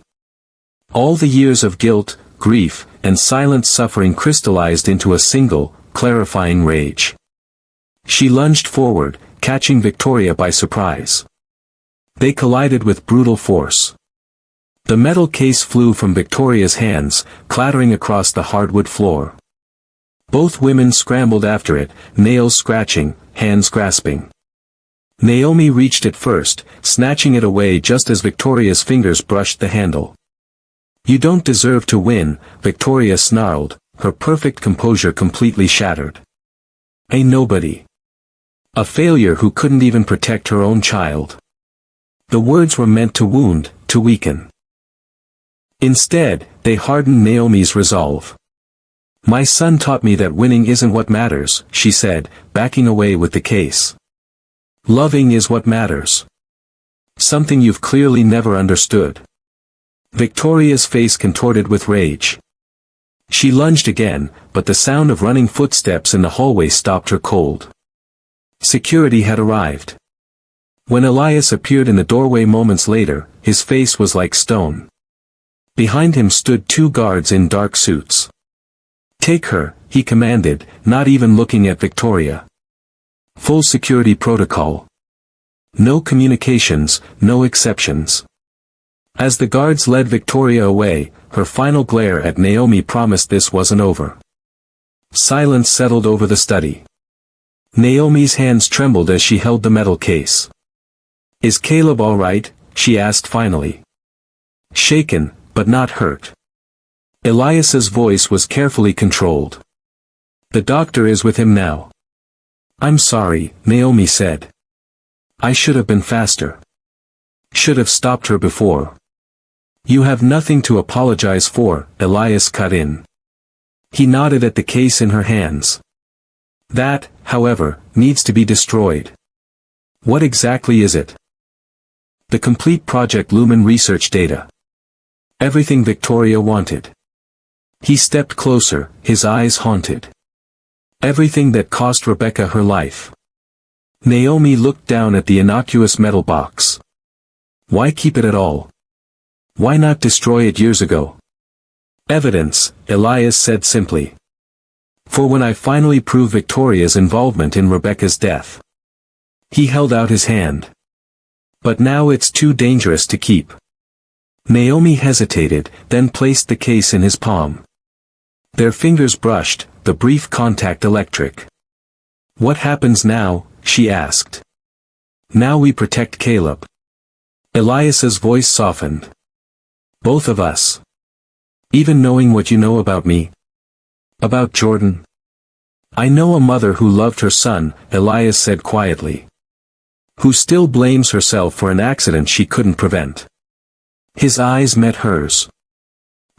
All the years of guilt, grief, and silent suffering crystallized into a single, clarifying rage. She lunged forward, catching Victoria by surprise. They collided with brutal force. The metal case flew from Victoria's hands, clattering across the hardwood floor. Both women scrambled after it, nails scratching, hands grasping. Naomi reached it first, snatching it away just as Victoria's fingers brushed the handle. You don't deserve to win, Victoria snarled, her perfect composure completely shattered. A nobody. A failure who couldn't even protect her own child. The words were meant to wound, to weaken. Instead, they hardened Naomi's resolve. My son taught me that winning isn't what matters, she said, backing away with the case. Loving is what matters. Something you've clearly never understood. Victoria's face contorted with rage. She lunged again, but the sound of running footsteps in the hallway stopped her cold. Security had arrived. When Elias appeared in the doorway moments later, his face was like stone. Behind him stood two guards in dark suits. Take her, he commanded, not even looking at Victoria. Full security protocol. No communications, no exceptions. As the guards led Victoria away, her final glare at Naomi promised this wasn't over. Silence settled over the study. Naomi's hands trembled as she held the metal case. Is Caleb all right? She asked finally. Shaken, but not hurt. Elias's voice was carefully controlled. The doctor is with him now. I'm sorry, Naomi said. I should have been faster. Should have stopped her before. You have nothing to apologize for, Elias cut in. He nodded at the case in her hands. That, however, needs to be destroyed. What exactly is it? The complete Project Lumen research data. Everything Victoria wanted. He stepped closer, his eyes haunted. Everything that cost Rebecca her life. Naomi looked down at the innocuous metal box. Why keep it at all? Why not destroy it years ago? Evidence, Elias said simply. For when I finally prove Victoria's involvement in Rebecca's death. He held out his hand. But now it's too dangerous to keep. Naomi hesitated, then placed the case in his palm. Their fingers brushed, the brief contact electric. What happens now? She asked. Now we protect Caleb. Elias's voice softened. Both of us. Even knowing what you know about me. About Jordan. I know a mother who loved her son, Elias said quietly. Who still blames herself for an accident she couldn't prevent. His eyes met hers.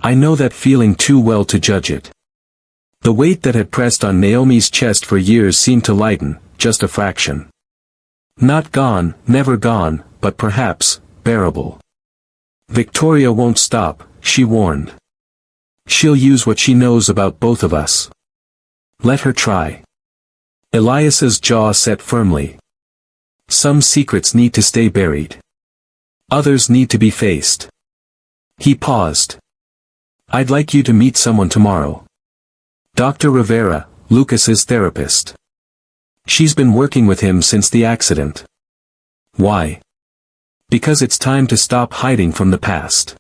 I know that feeling too well to judge it. The weight that had pressed on Naomi's chest for years seemed to lighten, just a fraction. Not gone, never gone, but perhaps, bearable. Victoria won't stop, she warned. She'll use what she knows about both of us. Let her try. Elias's jaw set firmly. Some secrets need to stay buried. Others need to be faced. He paused. I'd like you to meet someone tomorrow. Dr. Rivera, Lucas's therapist. She's been working with him since the accident. Why? Because it's time to stop hiding from the past.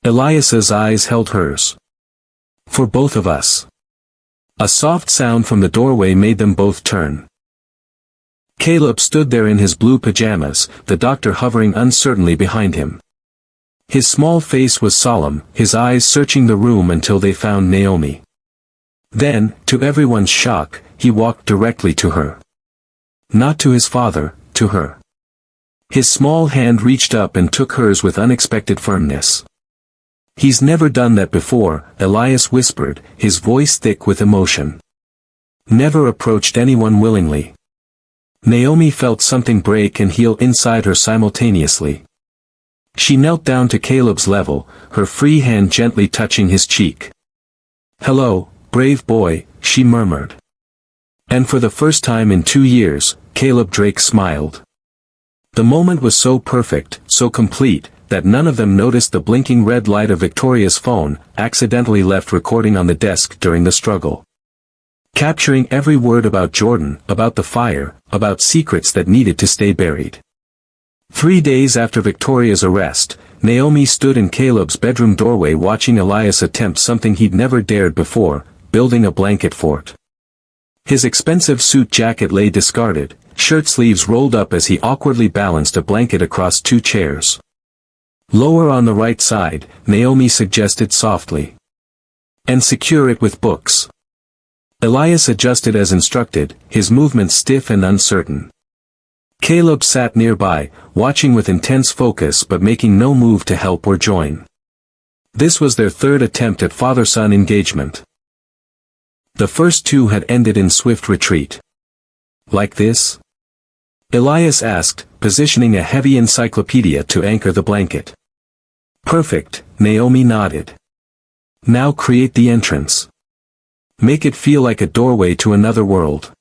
Elias's eyes held hers. For both of us. A soft sound from the doorway made them both turn. Caleb stood there in his blue pajamas, the doctor hovering uncertainly behind him. His small face was solemn, his eyes searching the room until they found Naomi. Then, to everyone's shock, he walked directly to her. Not to his father, to her. His small hand reached up and took hers with unexpected firmness. He's never done that before, Elias whispered, his voice thick with emotion. Never approached anyone willingly. Naomi felt something break and heal inside her simultaneously. She knelt down to Caleb's level, her free hand gently touching his cheek. Hello, brave boy, she murmured. And for the first time in 2 years, Caleb Drake smiled. The moment was so perfect, so complete, that none of them noticed the blinking red light of Victoria's phone, accidentally left recording on the desk during the struggle. Capturing every word about Jordan, about the fire, about secrets that needed to stay buried. 3 days after Victoria's arrest, Naomi stood in Caleb's bedroom doorway watching Elias attempt something he'd never dared before, building a blanket fort. His expensive suit jacket lay discarded, shirt sleeves rolled up as he awkwardly balanced a blanket across 2 chairs. Lower on the right side, Naomi suggested softly. And secure it with books. Elias adjusted as instructed, his movements stiff and uncertain. Caleb sat nearby, watching with intense focus but making no move to help or join. This was their 3rd attempt at father-son engagement. The first 2 had ended in swift retreat. Like this? Elias asked, positioning a heavy encyclopedia to anchor the blanket. Perfect, Naomi nodded. Now create the entrance. Make it feel like a doorway to another world.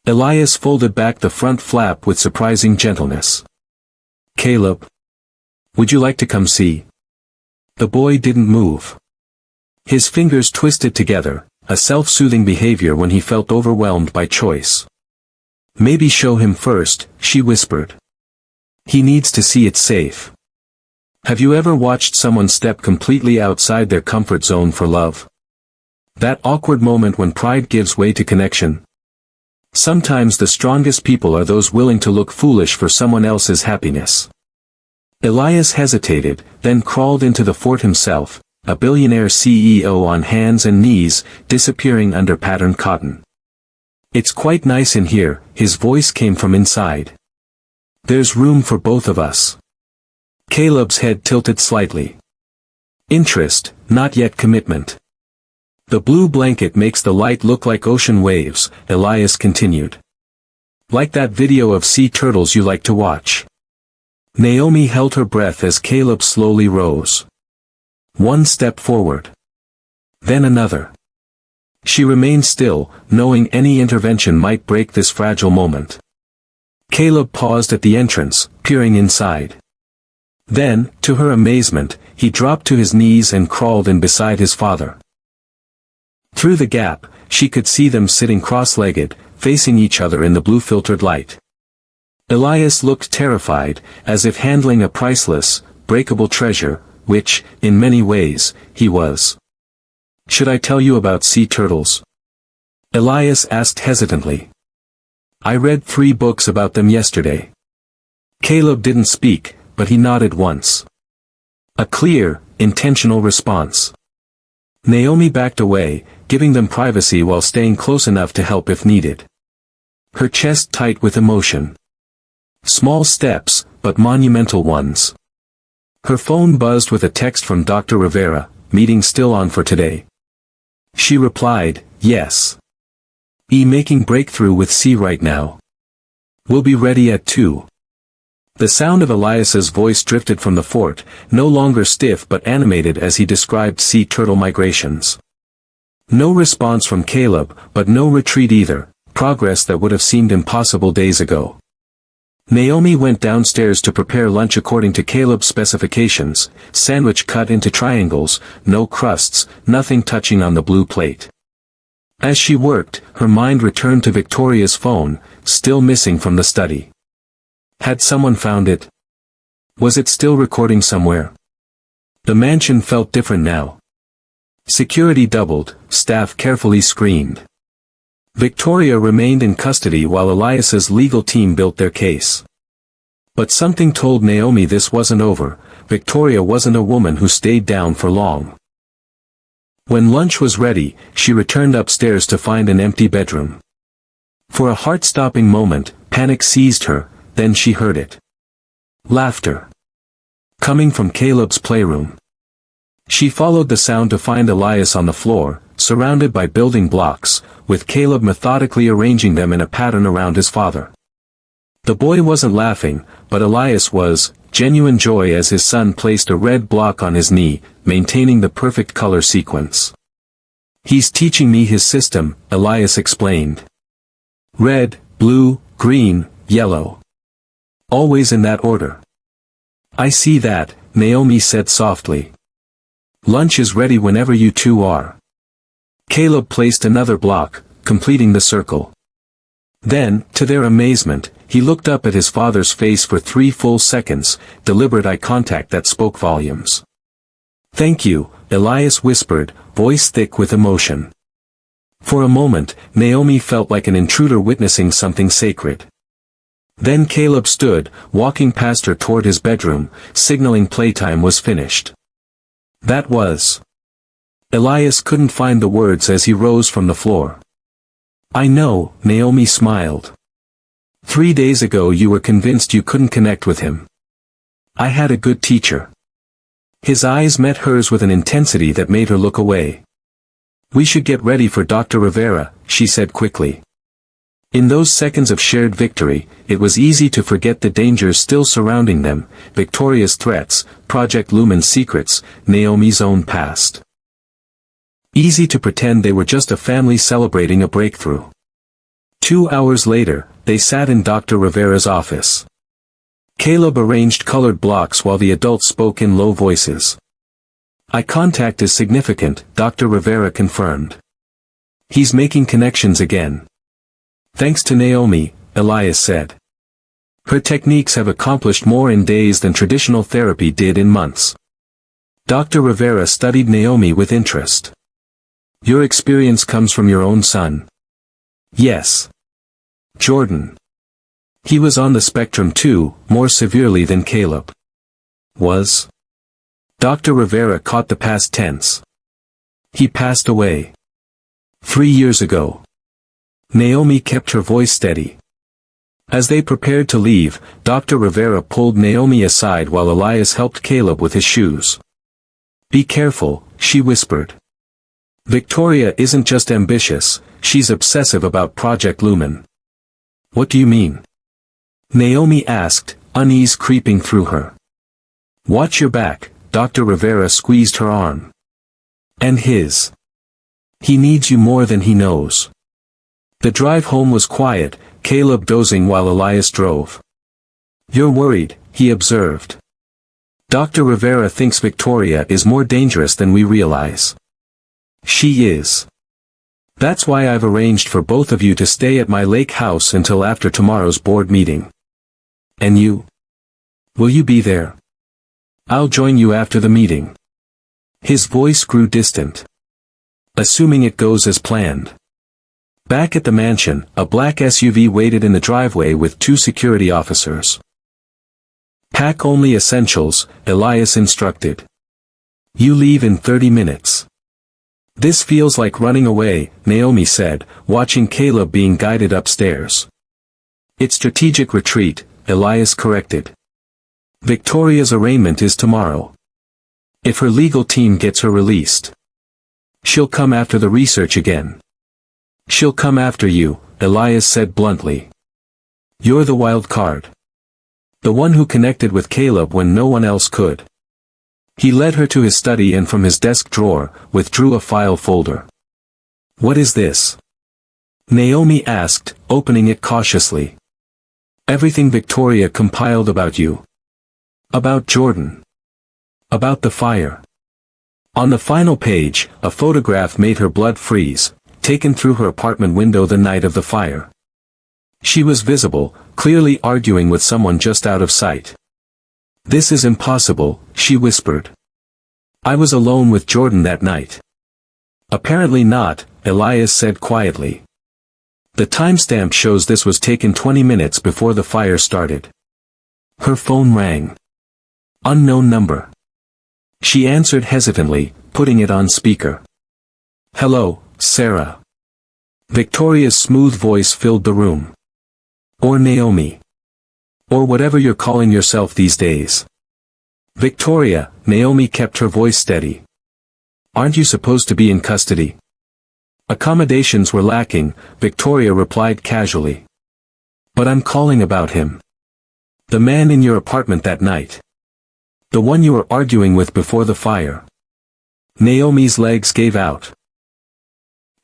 Elias folded back the front flap with surprising gentleness. Caleb. Would you like to come see? The boy didn't move. His fingers twisted together, a self-soothing behavior when he felt overwhelmed by choice. Maybe show him first, she whispered. He needs to see it's safe. Have you ever watched someone step completely outside their comfort zone for love? That awkward moment when pride gives way to connection. Sometimes the strongest people are those willing to look foolish for someone else's happiness. Elias hesitated, then crawled into the fort himself, a billionaire CEO on hands and knees, disappearing under patterned cotton. It's quite nice in here, his voice came from inside. There's room for both of us. Caleb's head tilted slightly. Interest, not yet commitment. The blue blanket makes the light look like ocean waves, Elias continued. Like that video of sea turtles you like to watch. Naomi held her breath as Caleb slowly rose. 1 step forward. Then another. She remained still, knowing any intervention might break this fragile moment. Caleb paused at the entrance, peering inside. Then, to her amazement, he dropped to his knees and crawled in beside his father. Through the gap, she could see them sitting cross-legged, facing each other in the blue-filtered light. Elias looked terrified, as if handling a priceless, breakable treasure, which, in many ways, he was. Should I tell you about sea turtles? Elias asked hesitantly. I read 3 books about them yesterday. Caleb didn't speak, but he nodded once. A clear, intentional response. Naomi backed away, giving them privacy while staying close enough to help if needed. Her chest tight with emotion. Small steps, but monumental ones. Her phone buzzed with a text from Dr. Rivera, meeting still on for today. She replied, yes. Making breakthrough with C right now. We'll be ready at 2. The sound of Elias's voice drifted from the fort, no longer stiff but animated as he described sea turtle migrations. No response from Caleb, but no retreat either, progress that would have seemed impossible days ago. Naomi went downstairs to prepare lunch according to Caleb's specifications, sandwich cut into triangles, no crusts, nothing touching on the blue plate. As she worked, her mind returned to Victoria's phone, still missing from the study. Had someone found it? Was it still recording somewhere? The mansion felt different now. Security doubled, staff carefully screened. Victoria remained in custody while Elias's legal team built their case. But something told Naomi this wasn't over. Victoria wasn't a woman who stayed down for long. When lunch was ready, she returned upstairs to find an empty bedroom. For a heart-stopping moment, panic seized her, then she heard it. Laughter. Coming from Caleb's playroom. She followed the sound to find Elias on the floor, surrounded by building blocks, with Caleb methodically arranging them in a pattern around his father. The boy wasn't laughing, but Elias was, genuine joy as his son placed a red block on his knee, maintaining the perfect color sequence. "He's teaching me his system," Elias explained. "Red, blue, green, yellow. Always in that order." "I see that," Naomi said softly. "Lunch is ready whenever you two are." Caleb placed another block, completing the circle. Then, to their amazement, he looked up at his father's face for 3 full seconds, deliberate eye contact that spoke volumes. "Thank you," Elias whispered, voice thick with emotion. For a moment, Naomi felt like an intruder witnessing something sacred. Then Caleb stood, walking past her toward his bedroom, signaling playtime was finished. That was. Elias couldn't find the words as he rose from the floor. "I know," Naomi smiled. 3 days ago you were convinced you couldn't connect with him. I had a good teacher." His eyes met hers with an intensity that made her look away. "We should get ready for Dr. Rivera," she said quickly. In those seconds of shared victory, it was easy to forget the dangers still surrounding them, Victoria's threats, Project Lumen's secrets, Naomi's own past. Easy to pretend they were just a family celebrating a breakthrough. 2 hours later, they sat in Dr. Rivera's office. Caleb arranged colored blocks while the adults spoke in low voices. "Eye contact is significant," Dr. Rivera confirmed. "He's making connections again." "Thanks to Naomi," Elias said. "Her techniques have accomplished more in days than traditional therapy did in months." Dr. Rivera studied Naomi with interest. "Your experience comes from your own son?" "Yes." "Jordan." "He was on the spectrum too, more severely than Caleb." "Was?" Dr. Rivera caught the past tense. "He passed away 3 years ago." Naomi kept her voice steady. As they prepared to leave, Dr. Rivera pulled Naomi aside while Elias helped Caleb with his shoes. "Be careful," she whispered. "Victoria isn't just ambitious, she's obsessive about Project Lumen." "What do you mean?" Naomi asked, unease creeping through her. "Watch your back," Dr. Rivera squeezed her arm. "And his. He needs you more than he knows." The drive home was quiet, Caleb dozing while Elias drove. "You're worried," he observed. "Dr. Rivera thinks Victoria is more dangerous than we realize." "She is. That's why I've arranged for both of you to stay at my lake house until after tomorrow's board meeting." "And you? Will you be there?" "I'll join you after the meeting." His voice grew distant. "Assuming it goes as planned." Back at the mansion, a black SUV waited in the driveway with 2 security officers. "Pack only essentials," Elias instructed. "You leave in 30 minutes. "This feels like running away," Naomi said, watching Caleb being guided upstairs. "It's strategic retreat," Elias corrected. "Victoria's arraignment is tomorrow. If her legal team gets her released, she'll come after the research again." "She'll come after you," Elias said bluntly. "You're the wild card. The one who connected with Caleb when no one else could." He led her to his study and from his desk drawer, withdrew a file folder. What is this? Naomi asked, opening it cautiously. Everything Victoria compiled about you. About Jordan. About the fire. On the final page, a photograph made her blood freeze, taken through her apartment window the night of the fire. She was visible, clearly arguing with someone just out of sight. This is impossible, she whispered. I was alone with Jordan that night. Apparently not, Elias said quietly. The timestamp shows this was taken 20 minutes before the fire started. Her phone rang. Unknown number. She answered hesitantly, putting it on speaker. Hello, Sarah. Victoria's smooth voice filled the room. Or Naomi. Or whatever you're calling yourself these days. Victoria, Naomi kept her voice steady. Aren't you supposed to be in custody? Accommodations were lacking, Victoria replied casually. But I'm calling about him. The man in your apartment that night. The one you were arguing with before the fire. Naomi's legs gave out.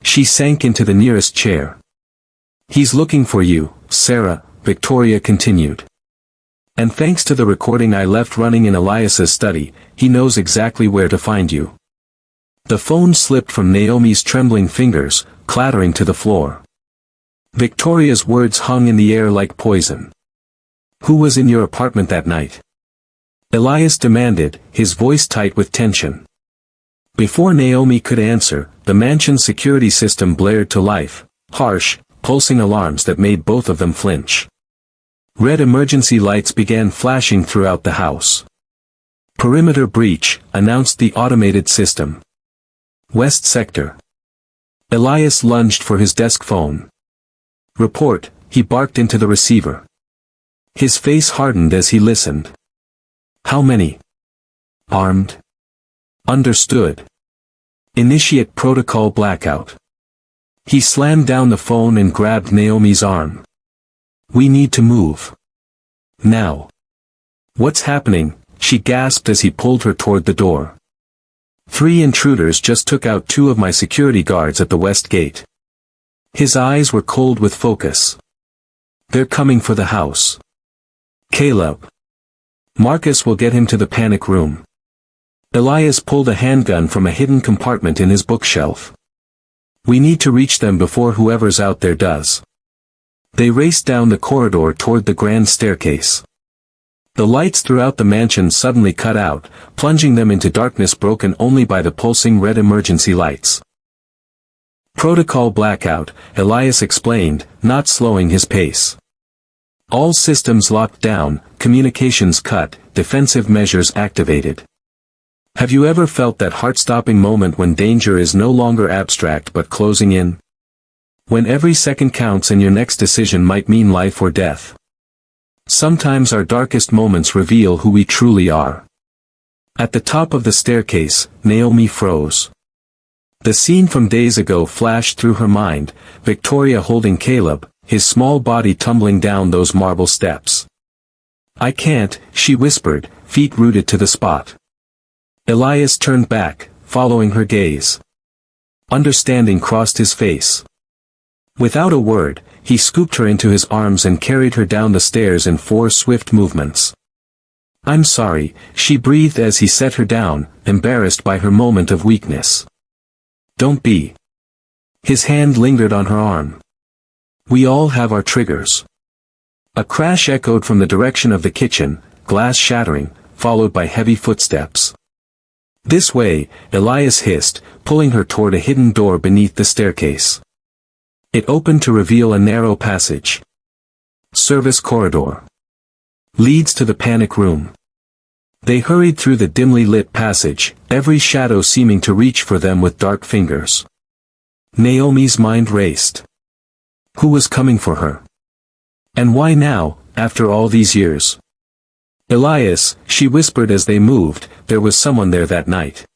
She sank into the nearest chair. He's looking for you, Sarah, Victoria continued. And thanks to the recording I left running in Elias's study, he knows exactly where to find you. The phone slipped from Naomi's trembling fingers, clattering to the floor. Victoria's words hung in the air like poison. Who was in your apartment that night? Elias demanded, his voice tight with tension. Before Naomi could answer, the mansion's security system blared to life, harsh, pulsing alarms that made both of them flinch. Red emergency lights began flashing throughout the house. Perimeter breach, announced the automated system. West sector. Elias lunged for his desk phone. Report, he barked into the receiver. His face hardened as he listened. How many? Armed. Understood. Initiate protocol blackout. He slammed down the phone and grabbed Naomi's arm. We need to move. Now. What's happening? She gasped as he pulled her toward the door. 3 intruders just took out 2 of my security guards at the west gate. His eyes were cold with focus. They're coming for the house. Caleb. Marcus will get him to the panic room. Elias pulled a handgun from a hidden compartment in his bookshelf. We need to reach them before whoever's out there does. They raced down the corridor toward the grand staircase. The lights throughout the mansion suddenly cut out, plunging them into darkness broken only by the pulsing red emergency lights. Protocol blackout, Elias explained, not slowing his pace. All systems locked down, communications cut, defensive measures activated. Have you ever felt that heart-stopping moment when danger is no longer abstract but closing in? When every second counts and your next decision might mean life or death. Sometimes our darkest moments reveal who we truly are. At the top of the staircase, Naomi froze. The scene from days ago flashed through her mind, Victoria holding Caleb, his small body tumbling down those marble steps. I can't, she whispered, feet rooted to the spot. Elias turned back, following her gaze. Understanding crossed his face. Without a word, he scooped her into his arms and carried her down the stairs in 4 swift movements. I'm sorry, she breathed as he set her down, embarrassed by her moment of weakness. Don't be. His hand lingered on her arm. We all have our triggers. A crash echoed from the direction of the kitchen, glass shattering, followed by heavy footsteps. This way, Elias hissed, pulling her toward a hidden door beneath the staircase. It opened to reveal a narrow passage. Service corridor. Leads to the panic room. They hurried through the dimly lit passage, every shadow seeming to reach for them with dark fingers. Naomi's mind raced. Who was coming for her? And why now, after all these years? Elias, she whispered as they moved, there was someone there that night.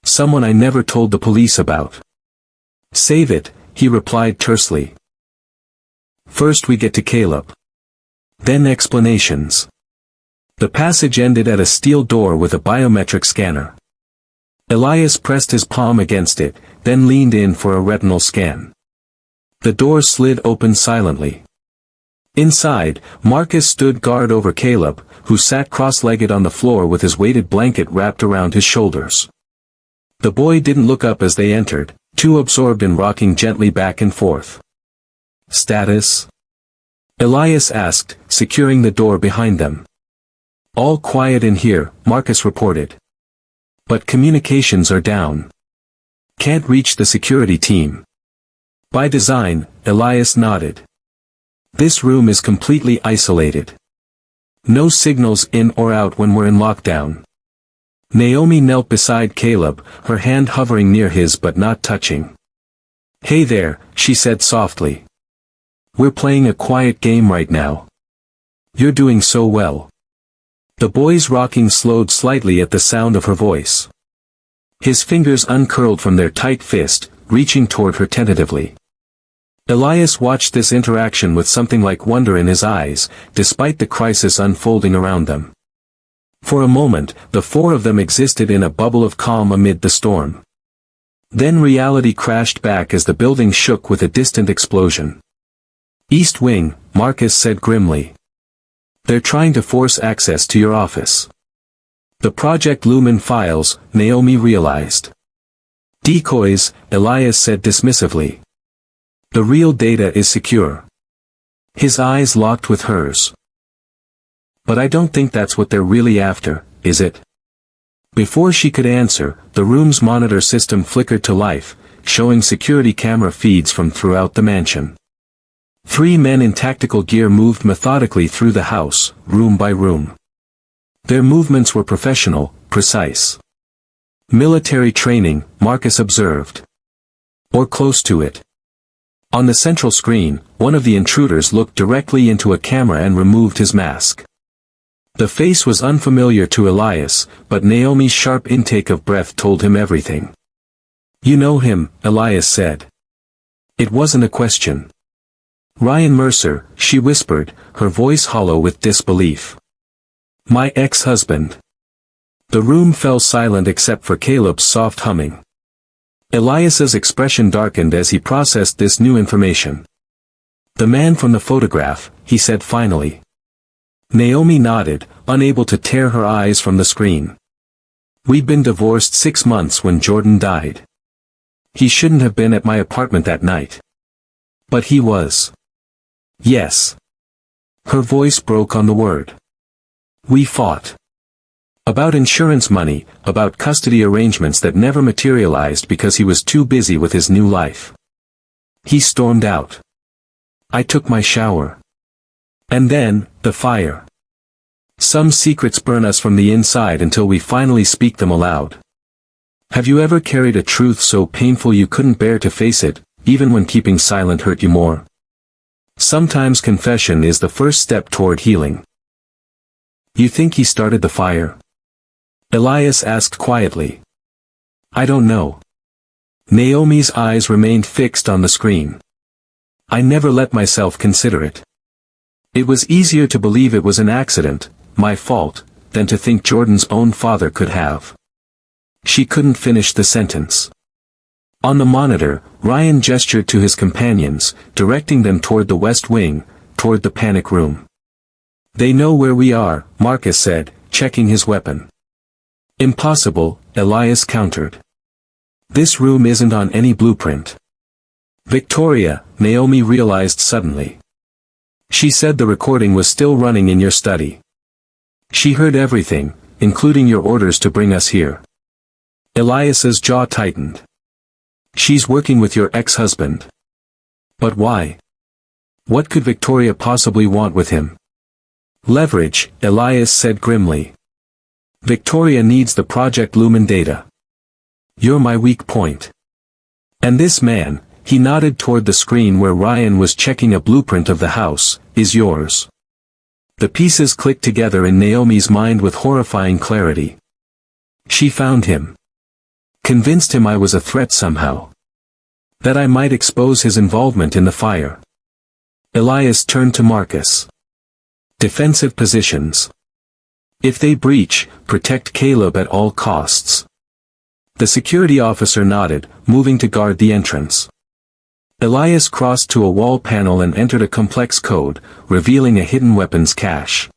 Someone I never told the police about. Save it, he replied tersely. First we get to Caleb. Then explanations. The passage ended at a steel door with a biometric scanner. Elias pressed his palm against it, then leaned in for a retinal scan. The door slid open silently. Inside, Marcus stood guard over Caleb, who sat cross-legged on the floor with his weighted blanket wrapped around his shoulders. The boy didn't look up as they entered, too absorbed in rocking gently back and forth. "Status?" Elias asked, securing the door behind them. "All quiet in here," Marcus reported. "But communications are down. Can't reach the security team." "By design," Elias nodded. "This room is completely isolated. No signals in or out when we're in lockdown." Naomi knelt beside Caleb, her hand hovering near his but not touching. "Hey there," she said softly. "We're playing a quiet game right now. You're doing so well." The boy's rocking slowed slightly at the sound of her voice. His fingers uncurled from their tight fist, reaching toward her tentatively. Elias watched this interaction with something like wonder in his eyes, despite the crisis unfolding around them. For a moment, the four of them existed in a bubble of calm amid the storm. Then reality crashed back as the building shook with a distant explosion. "East Wing," Marcus said grimly. "They're trying to force access to your office." "The Project Lumen files," Naomi realized. "Decoys," Elias said dismissively. "The real data is secure." His eyes locked with hers. "But I don't think that's what they're really after, is it?" Before she could answer, the room's monitor system flickered to life, showing security camera feeds from throughout the mansion. 3 men in tactical gear moved methodically through the house, room by room. Their movements were professional, precise. "Military training," Marcus observed. "Or close to it." On the central screen, one of the intruders looked directly into a camera and removed his mask. The face was unfamiliar to Elias, but Naomi's sharp intake of breath told him everything. "You know him," Elias said. It wasn't a question. "Ryan Mercer," she whispered, her voice hollow with disbelief. "My ex-husband." The room fell silent except for Caleb's soft humming. Elias's expression darkened as he processed this new information. "The man from the photograph," he said finally. Naomi nodded, unable to tear her eyes from the screen. "We'd been divorced 6 months when Jordan died. He shouldn't have been at my apartment that night. But he was." "Yes." Her voice broke on the word. "We fought. About insurance money, about custody arrangements that never materialized because he was too busy with his new life. He stormed out. I took my shower. And then, the fire. Some secrets burn us from the inside until we finally speak them aloud. Have you ever carried a truth so painful you couldn't bear to face it, even when keeping silent hurt you more? Sometimes confession is the first step toward healing." "You think he started the fire?" Elias asked quietly. "I don't know." Naomi's eyes remained fixed on the screen. "I never let myself consider it. It was easier to believe it was an accident, my fault, than to think Jordan's own father could have." She couldn't finish the sentence. On the monitor, Ryan gestured to his companions, directing them toward the West Wing, toward the panic room. "They know where we are," Marcus said, checking his weapon. "Impossible," Elias countered. "This room isn't on any blueprint." "Victoria," Naomi realized suddenly. "She said the recording was still running in your study. She heard everything, including your orders to bring us here." Elias's jaw tightened. "She's working with your ex-husband." "But why? What could Victoria possibly want with him?" "Leverage," Elias said grimly. "Victoria needs the Project Lumen data. You're my weak point. And this man," he nodded toward the screen where Ryan was checking a blueprint of the house, "is yours." The pieces clicked together in Naomi's mind with horrifying clarity. She found him. Convinced him I was a threat somehow. That I might expose his involvement in the fire. Elias turned to Marcus. "Defensive positions. If they breach, protect Caleb at all costs. The security officer nodded, moving to guard the entrance. Elias crossed to a wall panel and entered a complex code, revealing a hidden weapons cache.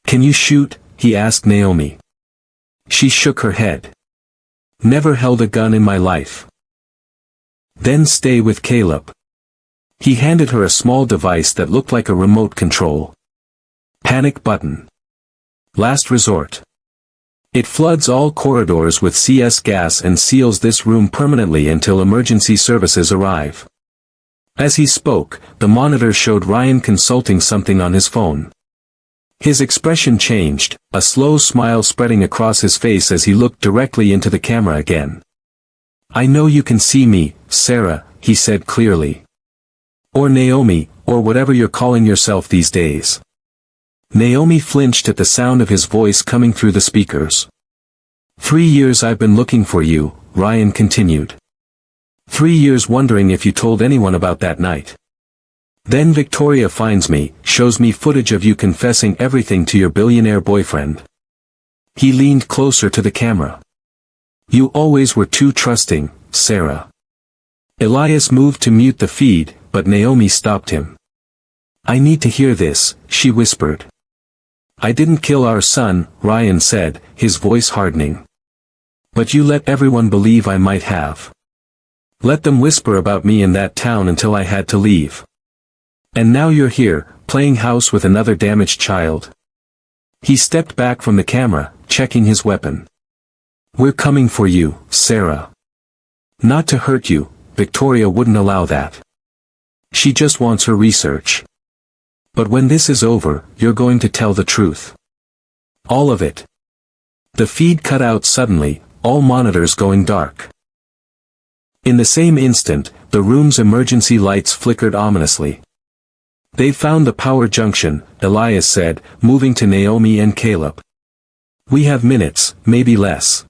"Can you shoot?" he asked Naomi. She shook her head. "Never held a gun in my life." "Then stay with Caleb." He handed her a small device that looked like a remote control. Panic button. Last resort. It floods all corridors with CS gas and seals this room permanently until emergency services arrive. As he spoke, the monitor showed Ryan consulting something on his phone. His expression changed, a slow smile spreading across his face as he looked directly into the camera again. "I know you can see me, Sarah," he said clearly. "Or Naomi, or whatever you're calling yourself these days." Naomi flinched at the sound of his voice coming through the speakers. "3 years I've been looking for you," Ryan continued. 3 years wondering if you told anyone about that night. Then Victoria finds me, shows me footage of you confessing everything to your billionaire boyfriend. He leaned closer to the camera. "You always were too trusting, Sarah." Elias moved to mute the feed, but Naomi stopped him. "I need to hear this," she whispered. "I didn't kill our son," Ryan said, his voice hardening. "But you let everyone believe I might have. Let them whisper about me in that town until I had to leave. And now you're here, playing house with another damaged child." He stepped back from the camera, checking his weapon. "We're coming for you, Sarah. Not to hurt you, Victoria wouldn't allow that. She just wants her research. But when this is over, you're going to tell the truth. All of it." The feed cut out suddenly, all monitors going dark. In the same instant, the room's emergency lights flickered ominously. "They've found the power junction," Elias said, moving to Naomi and Caleb. "We have minutes, maybe less."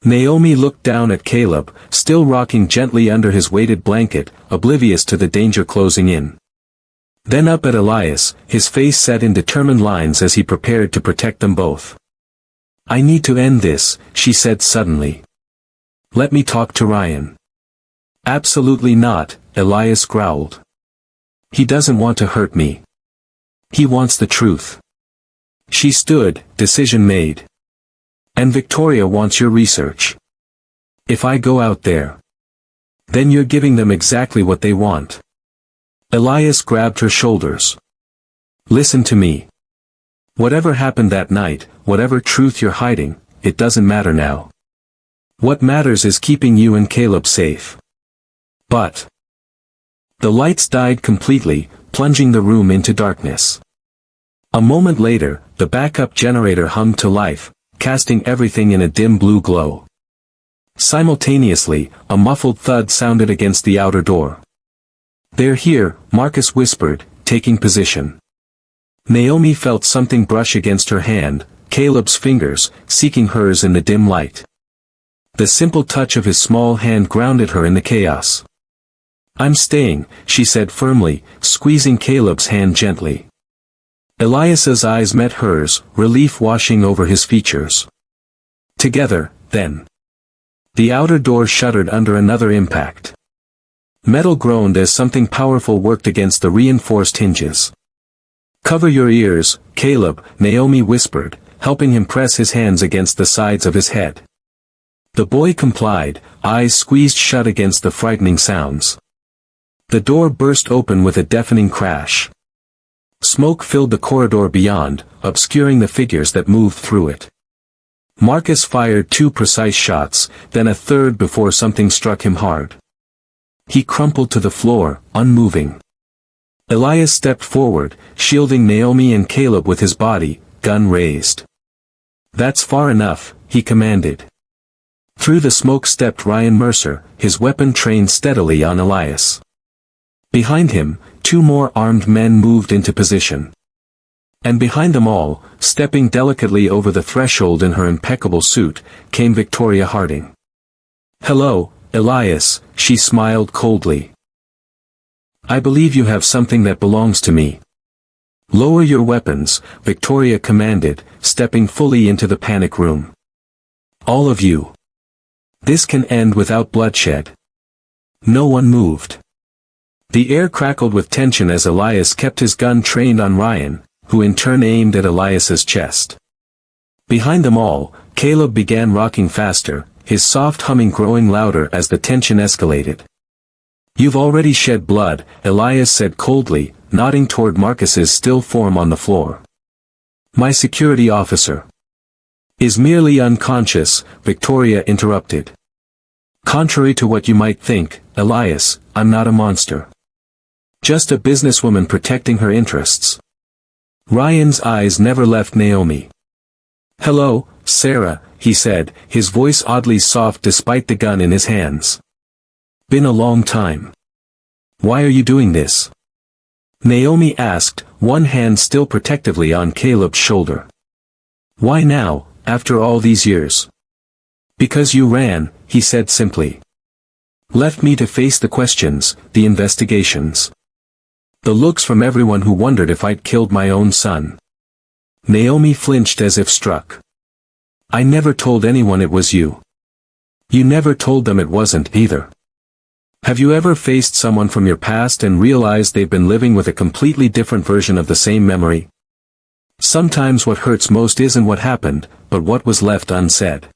Naomi looked down at Caleb, still rocking gently under his weighted blanket, oblivious to the danger closing in. Then up at Elias, his face set in determined lines as he prepared to protect them both. "I need to end this," she said suddenly. "Let me talk to Ryan." "Absolutely not," Elias growled. "He doesn't want to hurt me. He wants the truth." She stood, decision made. "And Victoria wants your research. If I go out there, then you're giving them exactly what they want." Elias grabbed her shoulders. "Listen to me. Whatever happened that night, whatever truth you're hiding, it doesn't matter now. What matters is keeping you and Caleb safe." But the lights died completely, plunging the room into darkness. A moment later, the backup generator hummed to life, casting everything in a dim blue glow. Simultaneously, a muffled thud sounded against the outer door. "They're here," Marcus whispered, taking position. Naomi felt something brush against her hand, Caleb's fingers, seeking hers in the dim light. The simple touch of his small hand grounded her in the chaos. "I'm staying," she said firmly, squeezing Caleb's hand gently. Elias's eyes met hers, relief washing over his features. Together, then. The outer door shuddered under another impact. Metal groaned as something powerful worked against the reinforced hinges. "Cover your ears, Caleb," Naomi whispered, helping him press his hands against the sides of his head. The boy complied, eyes squeezed shut against the frightening sounds. The door burst open with a deafening crash. Smoke filled the corridor beyond, obscuring the figures that moved through it. Marcus fired 2 precise shots, then a third before something struck him hard. He crumpled to the floor, unmoving. Elias stepped forward, shielding Naomi and Caleb with his body, gun raised. "That's far enough," he commanded. Through the smoke stepped Ryan Mercer, his weapon trained steadily on Elias. Behind him, 2 more armed men moved into position. And behind them all, stepping delicately over the threshold in her impeccable suit, came Victoria Harding. "Hello, Elias," she smiled coldly. "I believe you have something that belongs to me." "Lower your weapons," Victoria commanded, stepping fully into the panic room. "All of you. This can end without bloodshed. No one moved. The air crackled with tension as Elias kept his gun trained on Ryan, who in turn aimed at Elias's chest. Behind them all, Caleb began rocking faster, his soft humming growing louder as the tension escalated. "You've already shed blood," Elias said coldly, nodding toward Marcus's still form on the floor. "My security officer is merely unconscious," Victoria interrupted. "Contrary to what you might think, Elias, I'm not a monster. Just a businesswoman protecting her interests." Ryan's eyes never left Naomi. "Hello, Sarah," he said, his voice oddly soft despite the gun in his hands. "Been a long time. Why are you doing this?" Naomi asked, one hand still protectively on Caleb's shoulder. "Why now, after all these years?" "Because you ran," he said simply. "Left me to face the questions, the investigations. The looks from everyone who wondered if I'd killed my own son." Naomi flinched as if struck. "I never told anyone it was you. You never told them it wasn't either. Have you ever faced someone from your past and realized they've been living with a completely different version of the same memory? Sometimes what hurts most isn't what happened, but what was left unsaid."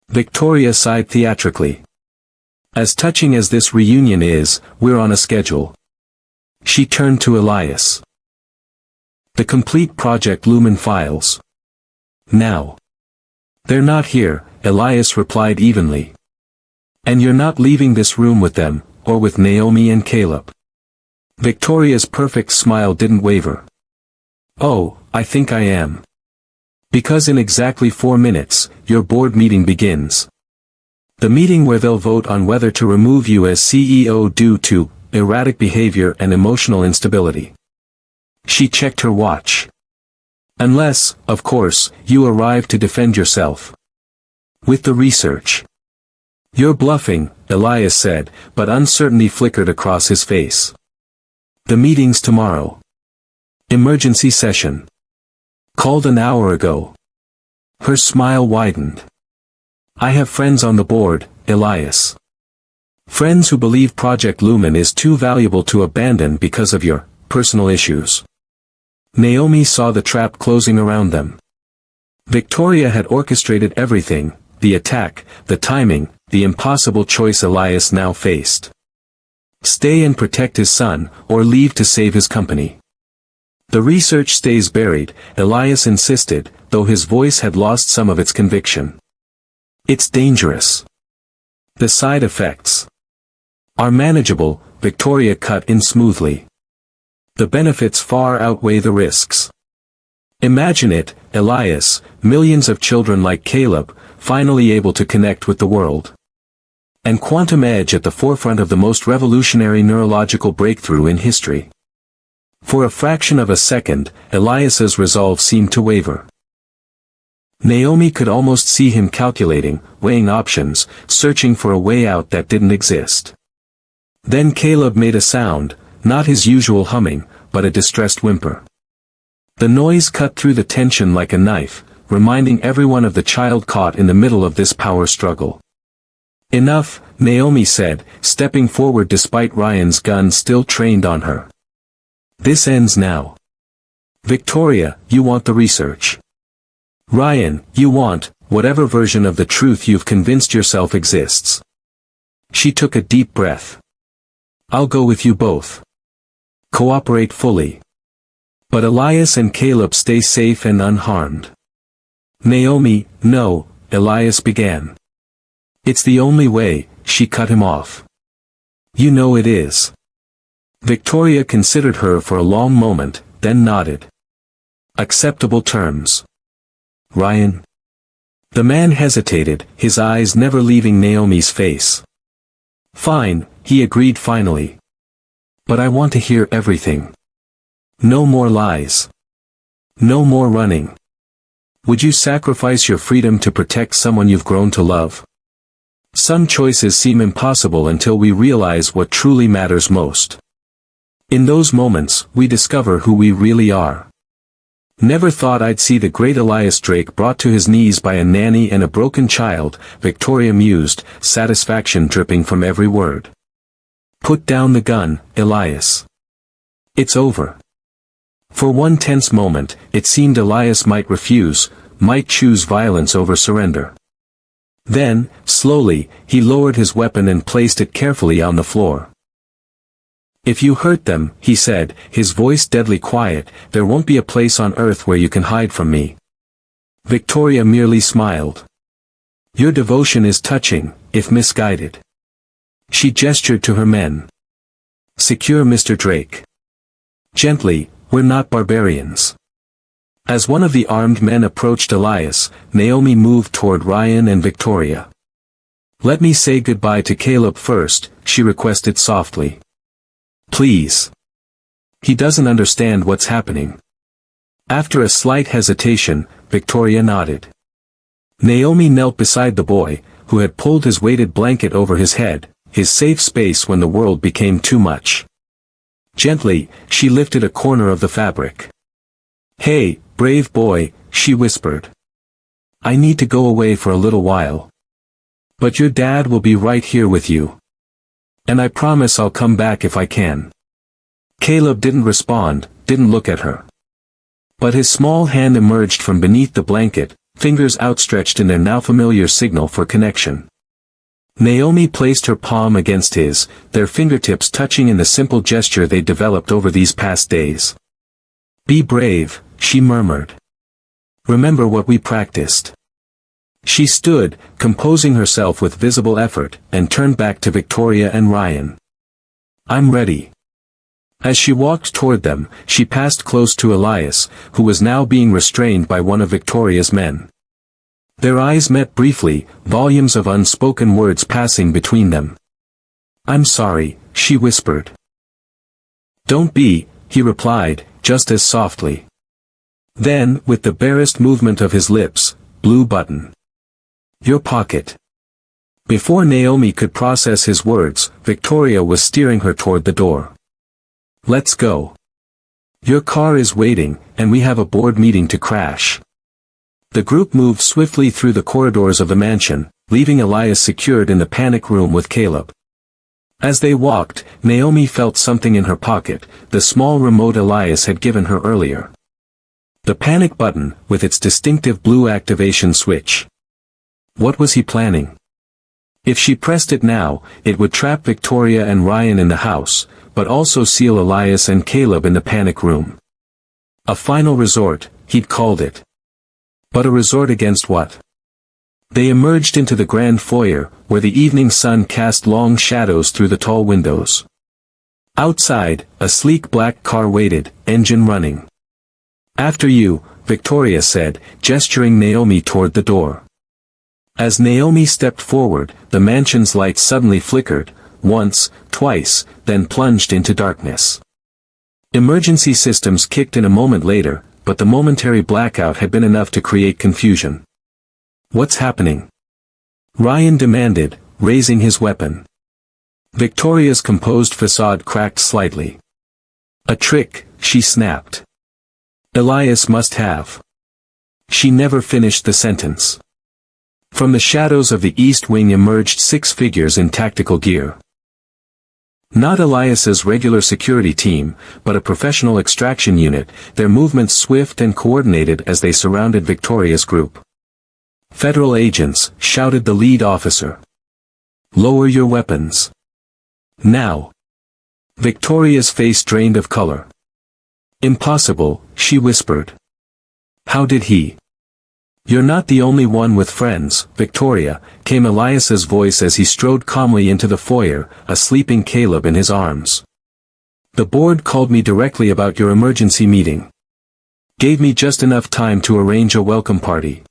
Victoria sighed theatrically. "As touching as this reunion is, we're on a schedule." She turned to Elias. "The complete Project Lumen files. Now." "They're not here," Elias replied evenly. "And you're not leaving this room with them, or with Naomi and Caleb." Victoria's perfect smile didn't waver. "Oh, I think I am. Because in exactly 4 minutes, your board meeting begins. The meeting where they'll vote on whether to remove you as CEO due to erratic behavior and emotional instability." She checked her watch. "Unless, of course, you arrive to defend yourself with the research." "You're bluffing," Elias said, but uncertainty flickered across his face. "The meeting's tomorrow. Emergency session. Called an hour ago." Her smile widened. "I have friends on the board, Elias. Friends who believe Project Lumen is too valuable to abandon because of your personal issues." Naomi saw the trap closing around them. Victoria had orchestrated everything, the attack, the timing, the impossible choice Elias now faced. Stay and protect his son, or leave to save his company. "The research stays buried," Elias insisted, though his voice had lost some of its conviction. "It's dangerous. The side effects are manageable," Victoria cut in smoothly. "The benefits far outweigh the risks. Imagine it, Elias, millions of children like Caleb, finally able to connect with the world. And quantum edge at the forefront of the most revolutionary neurological breakthrough in history." For a fraction of a second, Elias's resolve seemed to waver. Naomi could almost see him calculating, weighing options, searching for a way out that didn't exist. Then Caleb made a sound, not his usual humming, but a distressed whimper. The noise cut through the tension like a knife, reminding everyone of the child caught in the middle of this power struggle. "Enough," Naomi said, stepping forward despite Ryan's gun still trained on her. "This ends now. Victoria, you want the research. Ryan, you want whatever version of the truth you've convinced yourself exists." She took a deep breath. "I'll go with you both. Cooperate fully. But Elias and Caleb stay safe and unharmed." "Naomi, no," Elias began. "It's the only way," she cut him off. "You know it is." Victoria considered her for a long moment, then nodded. "Acceptable terms. Ryan?" The man hesitated, his eyes never leaving Naomi's face. "Fine," he agreed finally. "But I want to hear everything. No more lies. No more running. Would you sacrifice your freedom to protect someone you've grown to love? Some choices seem impossible until we realize what truly matters most. In those moments, we discover who we really are." Never thought I'd see the great Elias Drake brought to his knees by a nanny and a broken child, Victoria mused, satisfaction dripping from every word. Put down the gun, Elias. It's over. For one tense moment, it seemed Elias might refuse, might choose violence over surrender. Then, slowly, he lowered his weapon and placed it carefully on the floor. If you hurt them, he said, his voice deadly quiet, there won't be a place on earth where you can hide from me. Victoria merely smiled. Your devotion is touching, if misguided. She gestured to her men. Secure Mr. Drake. Gently, we're not barbarians. As one of the armed men approached Elias, Naomi moved toward Ryan and Victoria. Let me say goodbye to Caleb first, she requested softly. Please. He doesn't understand what's happening. After a slight hesitation, Victoria nodded. Naomi knelt beside the boy, who had pulled his weighted blanket over his head, his safe space when the world became too much. Gently, she lifted a corner of the fabric. Hey, brave boy, she whispered. I need to go away for a little while. But your dad will be right here with you. And I promise I'll come back if I can. Caleb didn't respond, didn't look at her. But his small hand emerged from beneath the blanket, fingers outstretched in their now familiar signal for connection. Naomi placed her palm against his, their fingertips touching in the simple gesture they developed over these past days. Be brave, she murmured. Remember what we practiced. She stood, composing herself with visible effort, and turned back to Victoria and Ryan. I'm ready. As she walked toward them, she passed close to Elias, who was now being restrained by one of Victoria's men. Their eyes met briefly, volumes of unspoken words passing between them. I'm sorry, she whispered. Don't be, he replied, just as softly. Then, with the barest movement of his lips, blue button. Your pocket. Before Naomi could process his words, Victoria was steering her toward the door. Let's go. Your car is waiting, and we have a board meeting to crash. The group moved swiftly through the corridors of the mansion, leaving Elias secured in the panic room with Caleb. As they walked, Naomi felt something in her pocket, the small remote Elias had given her earlier. The panic button, with its distinctive blue activation switch. What was he planning? If she pressed it now, it would trap Victoria and Ryan in the house, but also seal Elias and Caleb in the panic room. A final resort, he'd called it. But a resort against what? They emerged into the grand foyer, where the evening sun cast long shadows through the tall windows. Outside, a sleek black car waited, engine running. After you, Victoria said, gesturing Naomi toward the door. As Naomi stepped forward, the mansion's lights suddenly flickered, once, twice, then plunged into darkness. Emergency systems kicked in a moment later, but the momentary blackout had been enough to create confusion. What's happening? Ryan demanded, raising his weapon. Victoria's composed facade cracked slightly. A trick, she snapped. Elias must have. She never finished the sentence. From the shadows of the east wing emerged 6 figures in tactical gear. Not Elias's regular security team, but a professional extraction unit, their movements swift and coordinated as they surrounded Victoria's group. Federal agents, shouted the lead officer. Lower your weapons. Now. Victoria's face drained of color. Impossible, she whispered. How did he? You're not the only one with friends, Victoria, came Elias's voice as he strode calmly into the foyer, a sleeping Caleb in his arms. The board called me directly about your emergency meeting. Gave me just enough time to arrange a welcome party.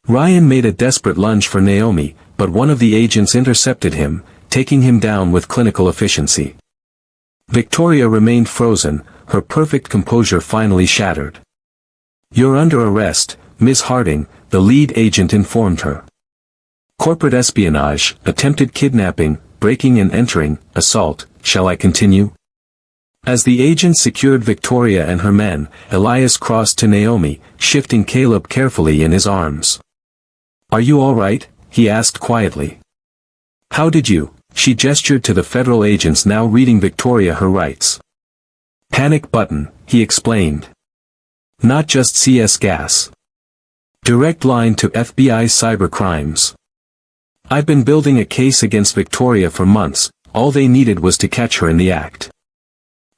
Ryan made a desperate lunge for Naomi, but one of the agents intercepted him, taking him down with clinical efficiency. Victoria remained frozen, her perfect composure finally shattered. You're under arrest, Miss Harding, the lead agent informed her. Corporate espionage, attempted kidnapping, breaking and entering, assault, shall I continue? As the agent secured Victoria and her men, Elias crossed to Naomi, shifting Caleb carefully in his arms. "Are you all right?" he asked quietly. "How did you?" She gestured to the federal agents now reading Victoria her rights. "Panic button," he explained. "Not just CS gas. Direct line to FBI cyber crimes. I've been building a case against Victoria for months, all they needed was to catch her in the act."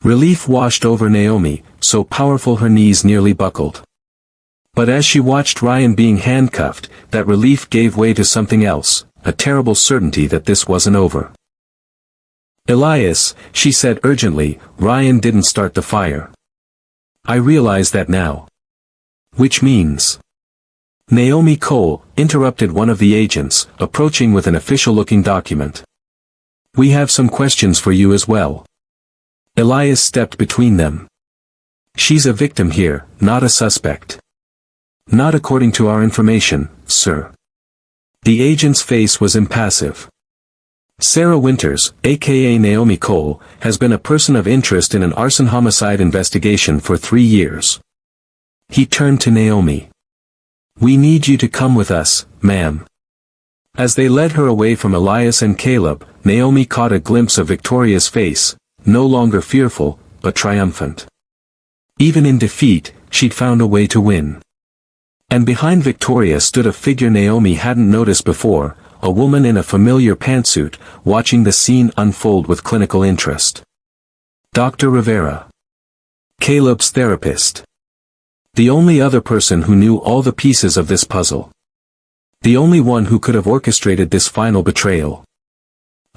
Relief washed over Naomi, so powerful her knees nearly buckled. But as she watched Ryan being handcuffed, that relief gave way to something else, a terrible certainty that this wasn't over. "Elias," she said urgently, "Ryan didn't start the fire. I realize that now." "Which means?" Naomi Cole interrupted one of the agents, approaching with an official-looking document. "We have some questions for you as well." Elias stepped between them. "She's a victim here, not a suspect." "Not according to our information, sir." The agent's face was impassive. "Sarah Winters, aka Naomi Cole, has been a person of interest in an arson homicide investigation for 3 years." He turned to Naomi. "We need you to come with us, ma'am." As they led her away from Elias and Caleb, Naomi caught a glimpse of Victoria's face, no longer fearful, but triumphant. Even in defeat, she'd found a way to win. And behind Victoria stood a figure Naomi hadn't noticed before, a woman in a familiar pantsuit, watching the scene unfold with clinical interest. Dr. Rivera. Caleb's therapist. The only other person who knew all the pieces of this puzzle. The only one who could have orchestrated this final betrayal.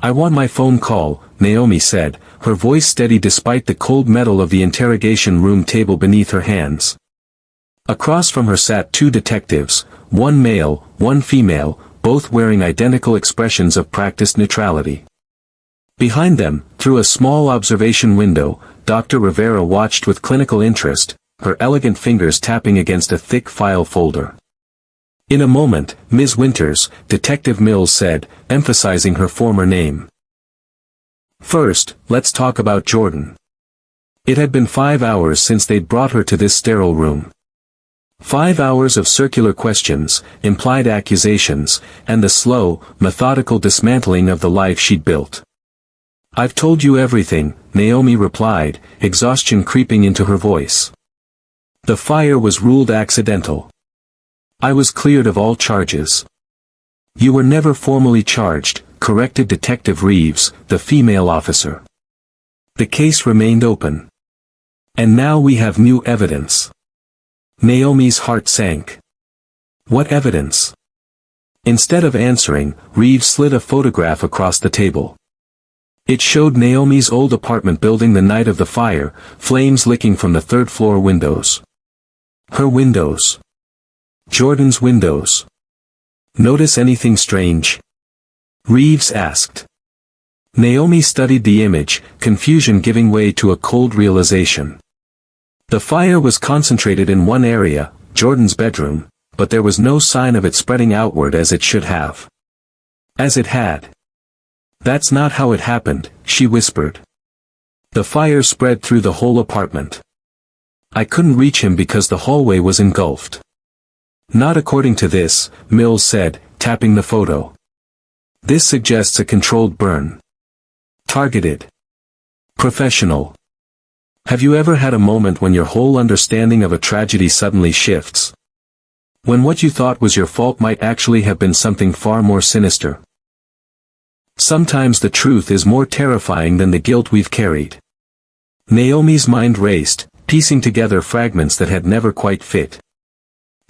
"I want my phone call," Naomi said, her voice steady despite the cold metal of the interrogation room table beneath her hands. Across from her sat 2 detectives, one male, one female, both wearing identical expressions of practiced neutrality. Behind them, through a small observation window, Dr. Rivera watched with clinical interest, her elegant fingers tapping against a thick file folder. "In a moment, Ms. Winters," Detective Mills said, emphasizing her former name. "First, let's talk about Jordan." It had been 5 hours since they'd brought her to this sterile room. 5 hours of circular questions, implied accusations, and the slow, methodical dismantling of the life she'd built. "I've told you everything," Naomi replied, exhaustion creeping into her voice. "The fire was ruled accidental. I was cleared of all charges." "You were never formally charged," corrected Detective Reeves, the female officer. "The case remained open. And now we have new evidence." Naomi's heart sank. "What evidence?" Instead of answering, Reeves slid a photograph across the table. It showed Naomi's old apartment building the night of the fire, flames licking from the 3rd-floor windows. Her windows. Jordan's windows. "Notice anything strange?" Reeves asked. Naomi studied the image, confusion giving way to a cold realization. The fire was concentrated in one area, Jordan's bedroom, but there was no sign of it spreading outward as it should have. As it had. "That's not how it happened," she whispered. "The fire spread through the whole apartment. I couldn't reach him because the hallway was engulfed." "Not according to this," Mills said, tapping the photo. "This suggests a controlled burn. Targeted. Professional. Have you ever had a moment when your whole understanding of a tragedy suddenly shifts? When what you thought was your fault might actually have been something far more sinister? Sometimes the truth is more terrifying than the guilt we've carried." Naomi's mind raced, piecing together fragments that had never quite fit.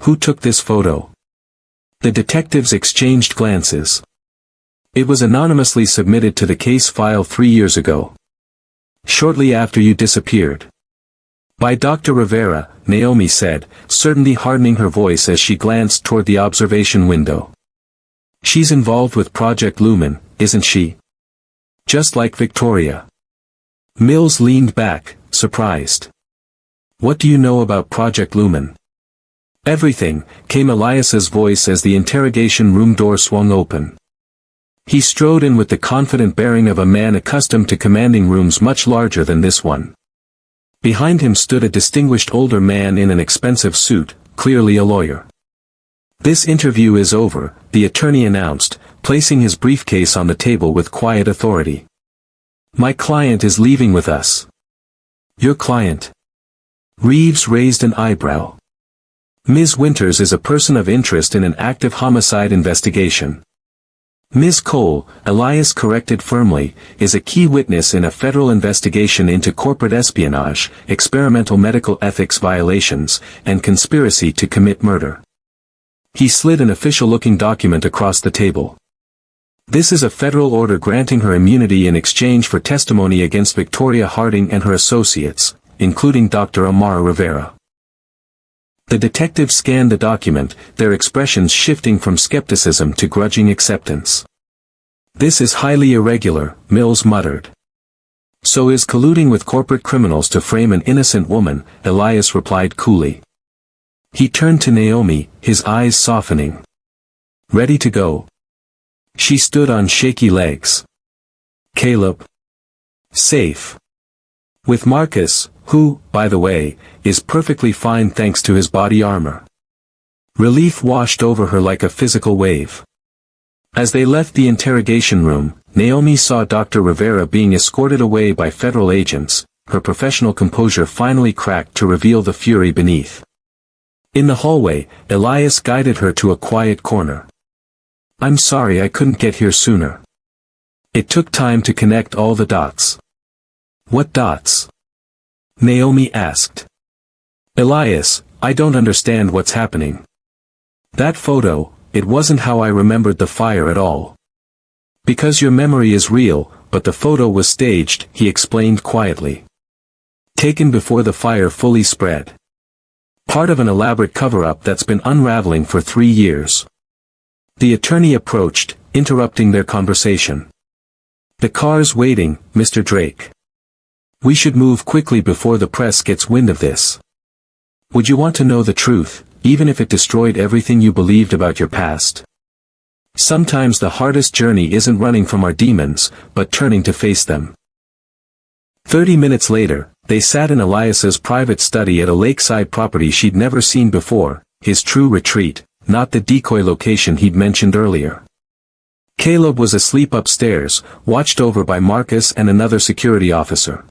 Who took this photo? The detectives exchanged glances. It was anonymously submitted to the case file 3 years ago. Shortly after you disappeared. By Dr. Rivera, Naomi said, certainly hardening her voice as she glanced toward the observation window. She's involved with Project Lumen, isn't she? Just like Victoria. Mills leaned back, surprised. What do you know about Project Lumen? Everything, came Elias's voice as the interrogation room door swung open. He strode in with the confident bearing of a man accustomed to commanding rooms much larger than this one. Behind him stood a distinguished older man in an expensive suit, clearly a lawyer. "This interview is over," the attorney announced, placing his briefcase on the table with quiet authority. "My client is leaving with us." "Your client?" Reeves raised an eyebrow. "Ms. Winters is a person of interest in an active homicide investigation. Ms. Cole," Elias corrected firmly, "is a key witness in a federal investigation into corporate espionage, experimental medical ethics violations, and conspiracy to commit murder." He slid an official-looking document across the table. "This is a federal order granting her immunity in exchange for testimony against Victoria Harding and her associates, including Dr. Amara Rivera." The detective scanned the document, their expressions shifting from skepticism to grudging acceptance. "This is highly irregular," Mills muttered. "So is colluding with corporate criminals to frame an innocent woman," Elias replied coolly. He turned to Naomi, his eyes softening. "Ready to go?" She stood on shaky legs. "Caleb?" "Safe. With Marcus, who, by the way, is perfectly fine thanks to his body armor." Relief washed over her like a physical wave. As they left the interrogation room, Naomi saw Dr. Rivera being escorted away by federal agents, her professional composure finally cracked to reveal the fury beneath. In the hallway, Elias guided her to a quiet corner. "I'm sorry I couldn't get here sooner. It took time to connect all the dots." "What dots?" Naomi asked. "Elias, I don't understand what's happening. That photo, it wasn't how I remembered the fire at all." "Because your memory is real, but the photo was staged," he explained quietly. "Taken before the fire fully spread. Part of an elaborate cover-up that's been unraveling for 3 years." The attorney approached, interrupting their conversation. "The car's waiting, Mr. Drake. We should move quickly before the press gets wind of this. Would you want to know the truth, even if it destroyed everything you believed about your past? Sometimes the hardest journey isn't running from our demons, but turning to face them." 30 minutes later, they sat in Elias's private study at a lakeside property she'd never seen before, his true retreat, not the decoy location he'd mentioned earlier. Caleb was asleep upstairs, watched over by Marcus and another security officer.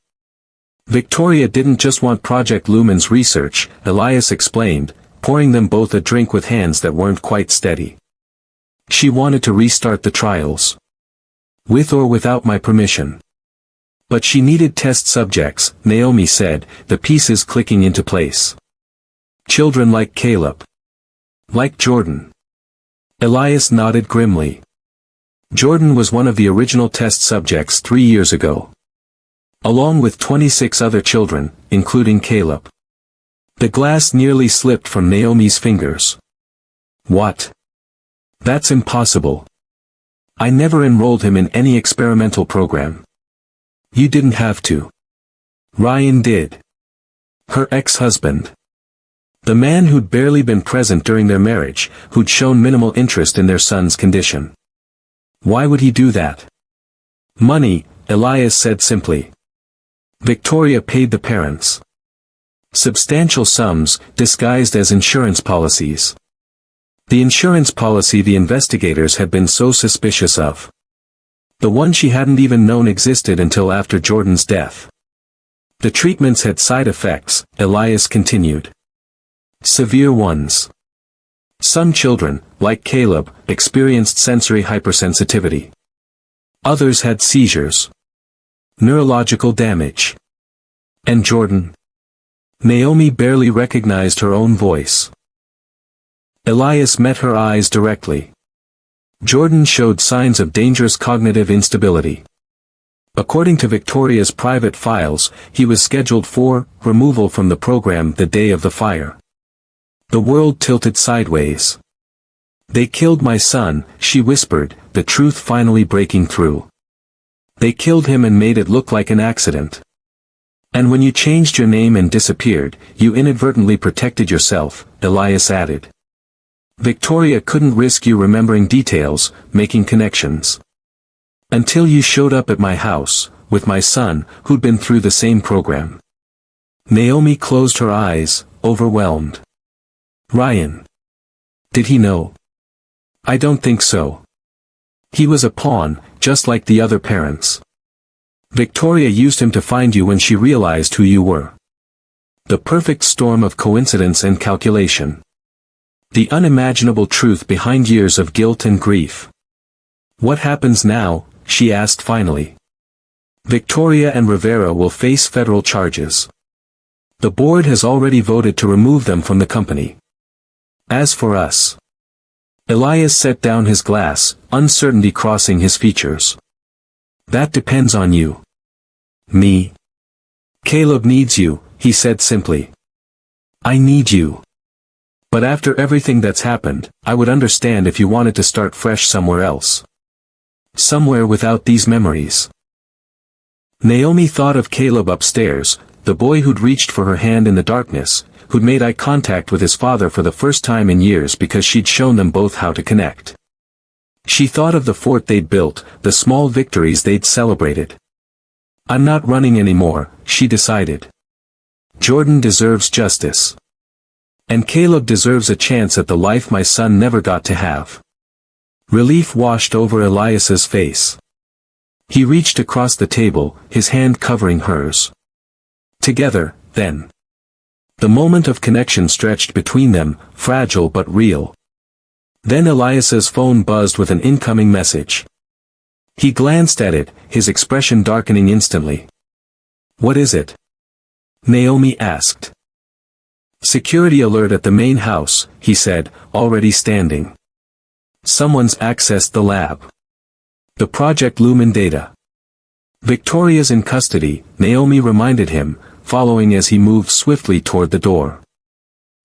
Victoria didn't just want Project Lumen's research, Elias explained, pouring them both a drink with hands that weren't quite steady. "She wanted to restart the trials. With or without my permission. But she needed test subjects," Naomi said, the pieces clicking into place. "Children like Caleb. Like Jordan." Elias nodded grimly. "Jordan was one of the original test subjects 3 years ago. Along with 26 other children, including Caleb." The glass nearly slipped from Naomi's fingers. "What? That's impossible. I never enrolled him in any experimental program." "You didn't have to. Ryan did. Her ex-husband. The man who'd barely been present during their marriage, who'd shown minimal interest in their son's condition. Why would he do that?" "Money," Elias said simply. "Victoria paid the parents. Substantial sums, disguised as insurance policies. The insurance policy the investigators had been so suspicious of. The one she hadn't even known existed until after Jordan's death. The treatments had side effects," Elias continued. "Severe ones. Some children, like Caleb, experienced sensory hypersensitivity. Others had seizures. Neurological damage. And Jordan?" Naomi barely recognized her own voice. Elias met her eyes directly. "Jordan showed signs of dangerous cognitive instability. According to Victoria's private files, he was scheduled for removal from the program the day of the fire." The world tilted sideways. "They killed my son," she whispered, the truth finally breaking through. "They killed him and made it look like an accident. And when you changed your name and disappeared, you inadvertently protected yourself," Elias added. "Victoria couldn't risk you remembering details, making connections. Until you showed up at my house, with my son, who'd been through the same program. Naomi closed her eyes, overwhelmed. Ryan. Did he know? I don't think so. He was a pawn, just like the other parents. Victoria used him to find you when she realized who you were. The perfect storm of coincidence and calculation. The unimaginable truth behind years of guilt and grief. What happens now? She asked finally. Victoria and Rivera will face federal charges. The board has already voted to remove them from the company. As for us. Elias set down his glass, uncertainty crossing his features. That depends on you. Me? Caleb needs you, he said simply. I need you. But after everything that's happened, I would understand if you wanted to start fresh somewhere else. Somewhere without these memories. Naomi thought of Caleb upstairs, the boy who'd reached for her hand in the darkness, who'd made eye contact with his father for the first time in years because she'd shown them both how to connect. She thought of the fort they'd built, the small victories they'd celebrated. I'm not running anymore, she decided. Jordan deserves justice. And Caleb deserves a chance at the life my son never got to have. Relief washed over Elias's face. He reached across the table, his hand covering hers. Together, then. The moment of connection stretched between them, fragile but real. Then Elias's phone buzzed with an incoming message. He glanced at it, his expression darkening instantly. What is it? Naomi asked. Security alert at the main house, he said, already standing. Someone's accessed the lab. The Project Lumen data. Victoria's in custody, Naomi reminded him, following as he moved swiftly toward the door.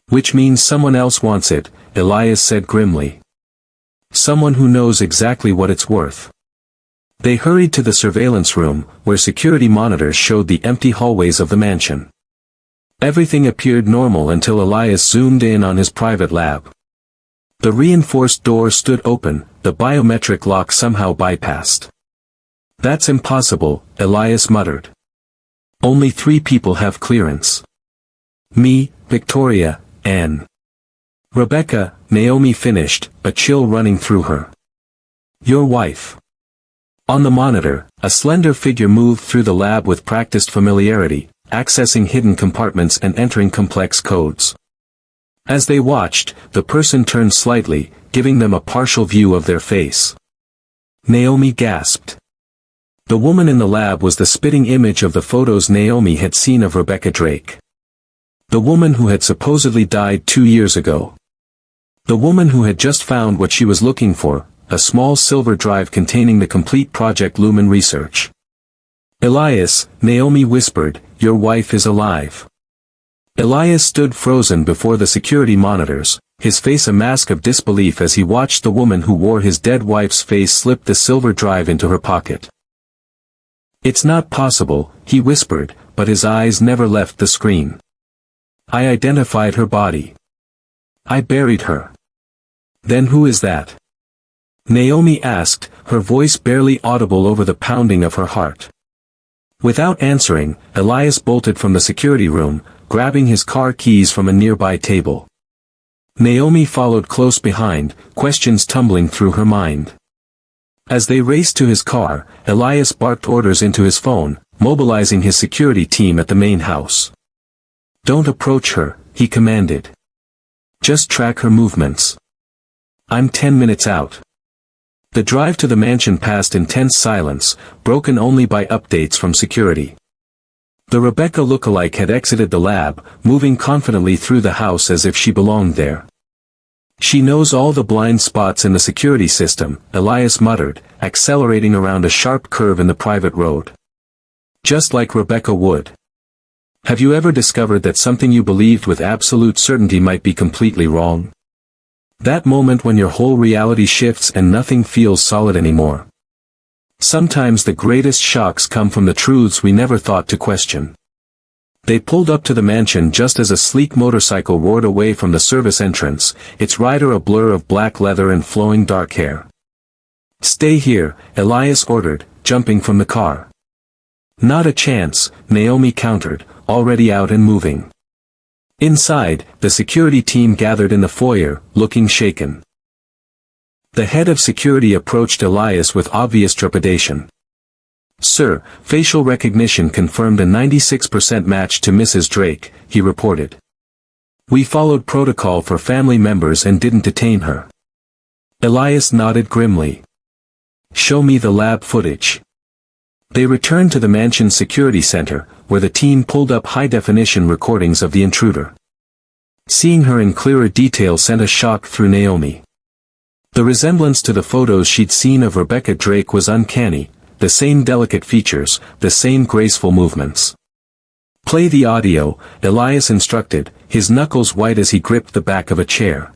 Which means someone else wants it, Elias said grimly. Someone who knows exactly what it's worth. They hurried to the surveillance room, where security monitors showed the empty hallways of the mansion. Everything appeared normal until Elias zoomed in on his private lab. The reinforced door stood open, the biometric lock somehow bypassed. That's impossible, Elias muttered. Only 3 people have clearance. Me, Victoria, Anne. Rebecca, Naomi finished, a chill running through her. Your wife. On the monitor, a slender figure moved through the lab with practiced familiarity, accessing hidden compartments and entering complex codes. As they watched, the person turned slightly, giving them a partial view of their face. Naomi gasped. The woman in the lab was the spitting image of the photos Naomi had seen of Rebecca Drake. The woman who had supposedly died 2 years ago. The woman who had just found what she was looking for, a small silver drive containing the complete Project Lumen research. Elias, Naomi whispered, your wife is alive. Elias stood frozen before the security monitors, his face a mask of disbelief as he watched the woman who wore his dead wife's face slip the silver drive into her pocket. It's not possible, he whispered, but his eyes never left the screen. I identified her body. I buried her. Then who is that? Naomi asked, her voice barely audible over the pounding of her heart. Without answering, Elias bolted from the security room, grabbing his car keys from a nearby table. Naomi followed close behind, questions tumbling through her mind. As they raced to his car, Elias barked orders into his phone, mobilizing his security team at the main house. Don't approach her, he commanded. Just track her movements. I'm 10 minutes out. The drive to the mansion passed in tense silence, broken only by updates from security. The Rebecca lookalike had exited the lab, moving confidently through the house as if she belonged there. She knows all the blind spots in the security system, Elias muttered, accelerating around a sharp curve in the private road. Just like Rebecca would. Have you ever discovered that something you believed with absolute certainty might be completely wrong? That moment when your whole reality shifts and nothing feels solid anymore. Sometimes the greatest shocks come from the truths we never thought to question. They pulled up to the mansion just as a sleek motorcycle roared away from the service entrance, its rider a blur of black leather and flowing dark hair. Stay here, Elias ordered, jumping from the car. Not a chance, Naomi countered, already out and moving. Inside, the security team gathered in the foyer, looking shaken. The head of security approached Elias with obvious trepidation. "Sir, facial recognition confirmed a 96% match to Mrs. Drake," he reported. "We followed protocol for family members and didn't detain her." Elias nodded grimly. "Show me the lab footage." They returned to the mansion's security center, where the team pulled up high-definition recordings of the intruder. Seeing her in clearer detail sent a shock through Naomi. The resemblance to the photos she'd seen of Rebecca Drake was uncanny, the same delicate features, the same graceful movements. "Play the audio," Elias instructed, his knuckles white as he gripped the back of a chair.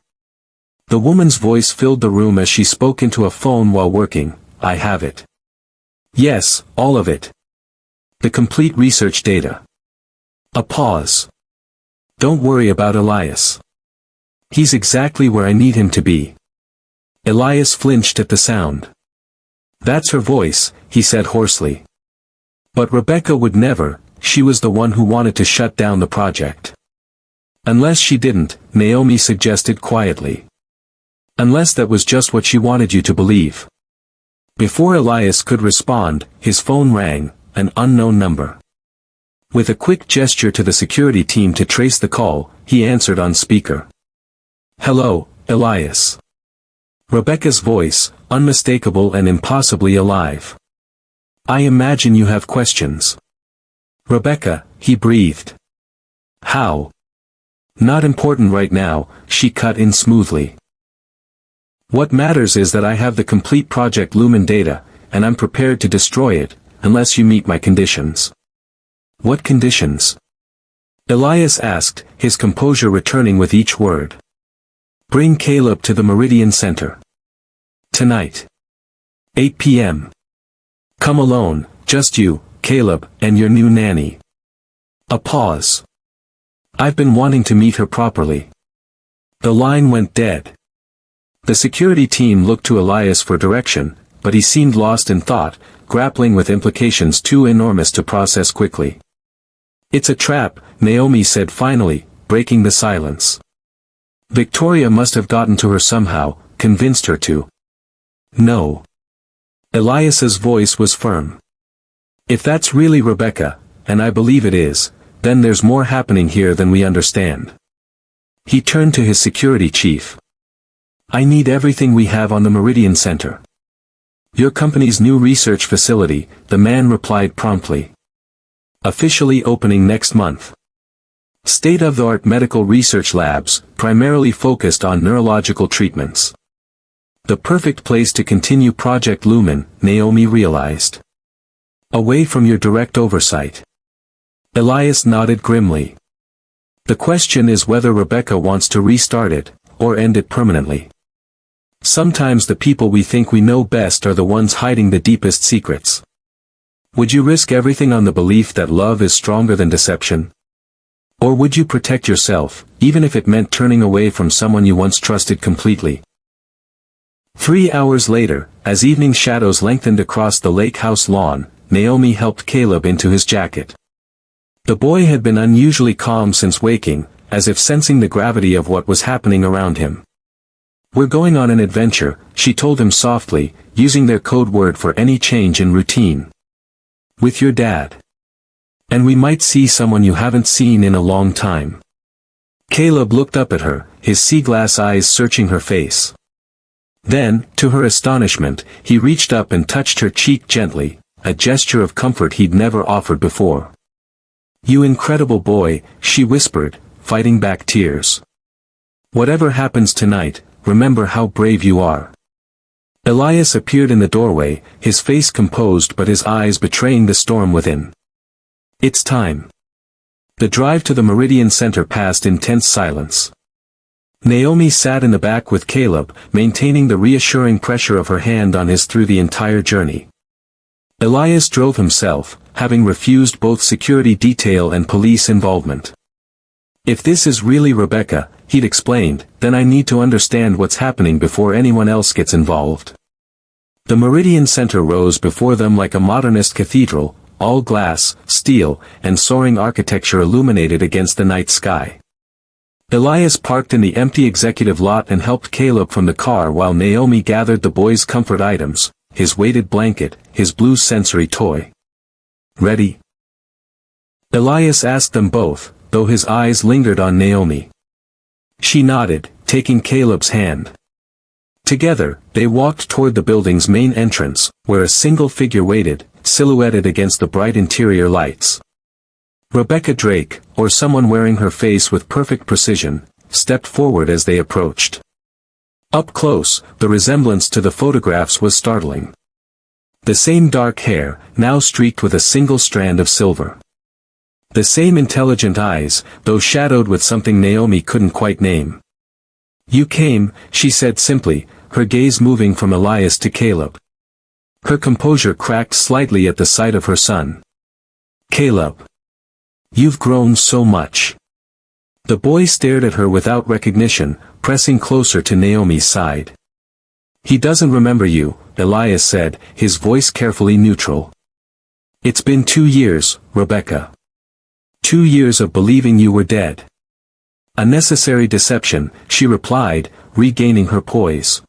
The woman's voice filled the room as she spoke into a phone while working. "I have it. Yes, all of it. The complete research data." A pause. "Don't worry about Elias. He's exactly where I need him to be." Elias flinched at the sound. "That's her voice," he said hoarsely. "But Rebecca would never, she was the one who wanted to shut down the project." "Unless she didn't," Naomi suggested quietly. "Unless that was just what she wanted you to believe." Before Elias could respond, his phone rang, an unknown number. With a quick gesture to the security team to trace the call, he answered on speaker. "Hello, Elias." Rebecca's voice, unmistakable and impossibly alive. "I imagine you have questions." "Rebecca," he breathed. "How?" "Not important right now," she cut in smoothly. "What matters is that I have the complete Project Lumen data, and I'm prepared to destroy it, unless you meet my conditions." "What conditions?" Elias asked, his composure returning with each word. "Bring Caleb to the Meridian Center. Tonight. 8 p.m. Come alone, just you, Caleb, and your new nanny." A pause. "I've been wanting to meet her properly." The line went dead. The security team looked to Elias for direction, but he seemed lost in thought, grappling with implications too enormous to process quickly. "It's a trap," Naomi said finally, breaking the silence. "Victoria must have gotten to her somehow, convinced her to." "No." Elias's voice was firm. "If that's really Rebecca, and I believe it is, then there's more happening here than we understand." He turned to his security chief. "I need everything we have on the Meridian Center." "Your company's new research facility," the man replied promptly. "Officially opening next month. State-of-the-art medical research labs, primarily focused on neurological treatments. The perfect place to continue Project Lumen," Naomi realized. "Away from your direct oversight." Elias nodded grimly. "The question is whether Rebecca wants to restart it, or end it permanently. Sometimes the people we think we know best are the ones hiding the deepest secrets. Would you risk everything on the belief that love is stronger than deception? Or would you protect yourself, even if it meant turning away from someone you once trusted completely?" 3 hours later, as evening shadows lengthened across the lake house lawn, Naomi helped Caleb into his jacket. The boy had been unusually calm since waking, as if sensing the gravity of what was happening around him. "We're going on an adventure," she told him softly, using their code word for any change in routine. "With your dad. And we might see someone you haven't seen in a long time." Caleb looked up at her, his sea-glass eyes searching her face. Then, to her astonishment, he reached up and touched her cheek gently, a gesture of comfort he'd never offered before. "You incredible boy," she whispered, fighting back tears. "Whatever happens tonight, remember how brave you are." Elias appeared in the doorway, his face composed but his eyes betraying the storm within. "It's time." The drive to the Meridian Center passed in tense silence. Naomi sat in the back with Caleb, maintaining the reassuring pressure of her hand on his through the entire journey. Elias drove himself, having refused both security detail and police involvement. "If this is really Rebecca," he'd explained, "then I need to understand what's happening before anyone else gets involved." The Meridian Center rose before them like a modernist cathedral, all glass, steel, and soaring architecture illuminated against the night sky. Elias parked in the empty executive lot and helped Caleb from the car while Naomi gathered the boy's comfort items, his weighted blanket, his blue sensory toy. "Ready?" Elias asked them both, though his eyes lingered on Naomi. She nodded, taking Caleb's hand. Together, they walked toward the building's main entrance, where a single figure waited, silhouetted against the bright interior lights. Rebecca Drake, or someone wearing her face with perfect precision, stepped forward as they approached. Up close, the resemblance to the photographs was startling. The same dark hair, now streaked with a single strand of silver. The same intelligent eyes, though shadowed with something Naomi couldn't quite name. "You came," she said simply, her gaze moving from Elias to Caleb. Her composure cracked slightly at the sight of her son. "Caleb. You've grown so much." The boy stared at her without recognition, pressing closer to Naomi's side. "He doesn't remember you," Elias said, his voice carefully neutral. "It's been 2 years, Rebecca. 2 years of believing you were dead." "A necessary deception," she replied, regaining her poise.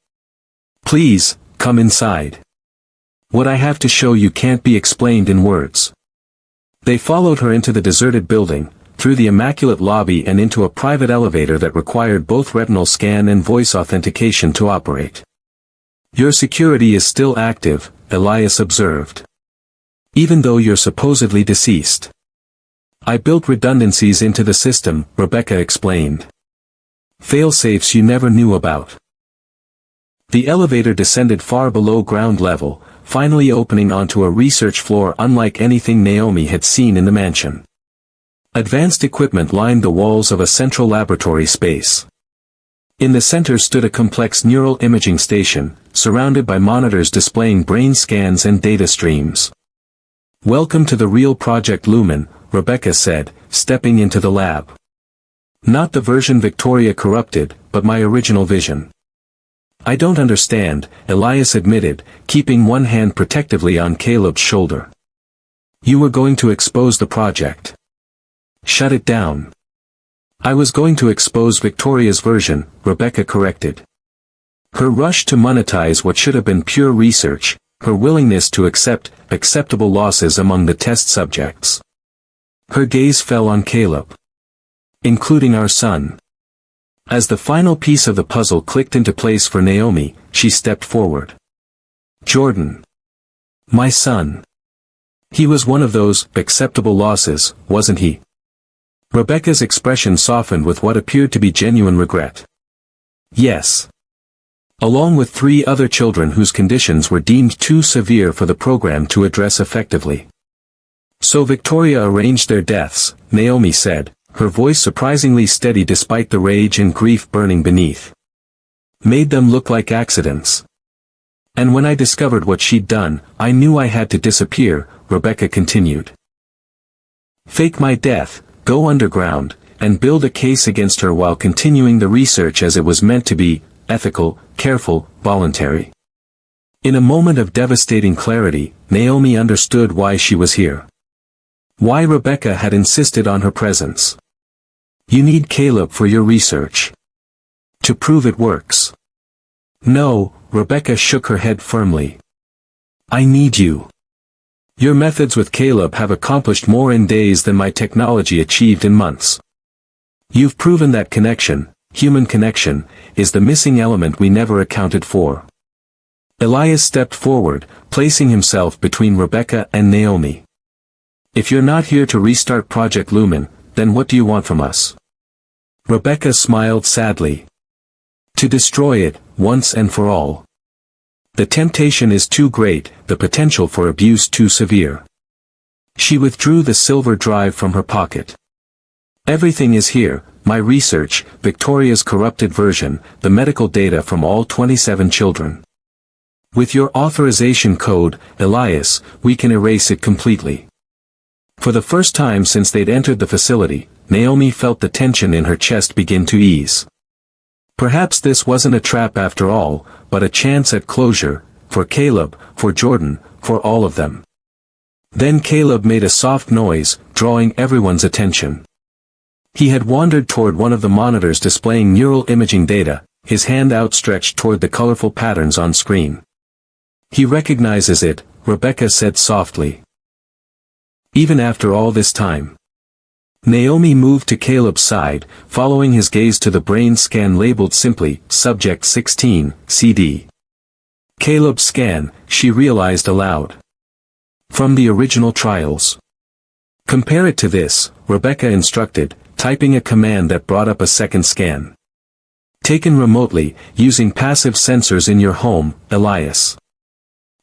"Please, come inside. What I have to show you can't be explained in words." They followed her into the deserted building, through the immaculate lobby and into a private elevator that required both retinal scan and voice authentication to operate. "Your security is still active," Elias observed. "Even though you're supposedly deceased. I built redundancies into the system," Rebecca explained. "Fail-safes you never knew about." The elevator descended far below ground level, finally opening onto a research floor unlike anything Naomi had seen in the mansion. Advanced equipment lined the walls of a central laboratory space. In the center stood a complex neural imaging station, surrounded by monitors displaying brain scans and data streams. "Welcome to the real Project Lumen," Rebecca said, stepping into the lab. "Not the version Victoria corrupted, but my original vision." "I don't understand," Elias admitted, keeping one hand protectively on Caleb's shoulder. "You were going to expose the project. Shut it down." "I was going to expose Victoria's version," Rebecca corrected. Her rush to monetize what should have been pure research, her willingness to accept acceptable losses among the test subjects. Her gaze fell on Caleb. "Including our son." As the final piece of the puzzle clicked into place for Naomi, she stepped forward. "Jordan. My son. He was one of those acceptable losses, wasn't he?" Rebecca's expression softened with what appeared to be genuine regret. "Yes. Along with 3 other children whose conditions were deemed too severe for the program to address effectively. So Victoria arranged their deaths," Naomi said, her voice surprisingly steady despite the rage and grief burning beneath. "Made them look like accidents. And when I discovered what she'd done, I knew I had to disappear," Rebecca continued. "Fake my death, go underground, and build a case against her while continuing the research as it was meant to be, ethical, careful, voluntary." In a moment of devastating clarity, Naomi understood why she was here. Why Rebecca had insisted on her presence. "You need Caleb for your research. To prove it works." "No," Rebecca shook her head firmly. "I need you. Your methods with Caleb have accomplished more in days than my technology achieved in months. You've proven that connection, human connection, is the missing element we never accounted for." Elias stepped forward, placing himself between Rebecca and Naomi. "If you're not here to restart Project Lumen, then what do you want from us?" Rebecca smiled sadly. "To destroy it, once and for all. The temptation is too great, the potential for abuse too severe." She withdrew the silver drive from her pocket. "Everything is here, my research, Victoria's corrupted version, the medical data from all 27 children. With your authorization code, Elias, we can erase it completely." For the first time since they'd entered the facility, Naomi felt the tension in her chest begin to ease. Perhaps this wasn't a trap after all, but a chance at closure, for Caleb, for Jordan, for all of them. Then Caleb made a soft noise, drawing everyone's attention. He had wandered toward one of the monitors displaying neural imaging data, his hand outstretched toward the colorful patterns on screen. "He recognizes it," Rebecca said softly. "Even after all this time." Naomi moved to Caleb's side, following his gaze to the brain scan labeled simply, Subject 16, CD. Caleb's scan, she realized aloud. From the original trials. "Compare it to this," Rebecca instructed, typing a command that brought up a second scan. "Taken remotely, using passive sensors in your home, Elias.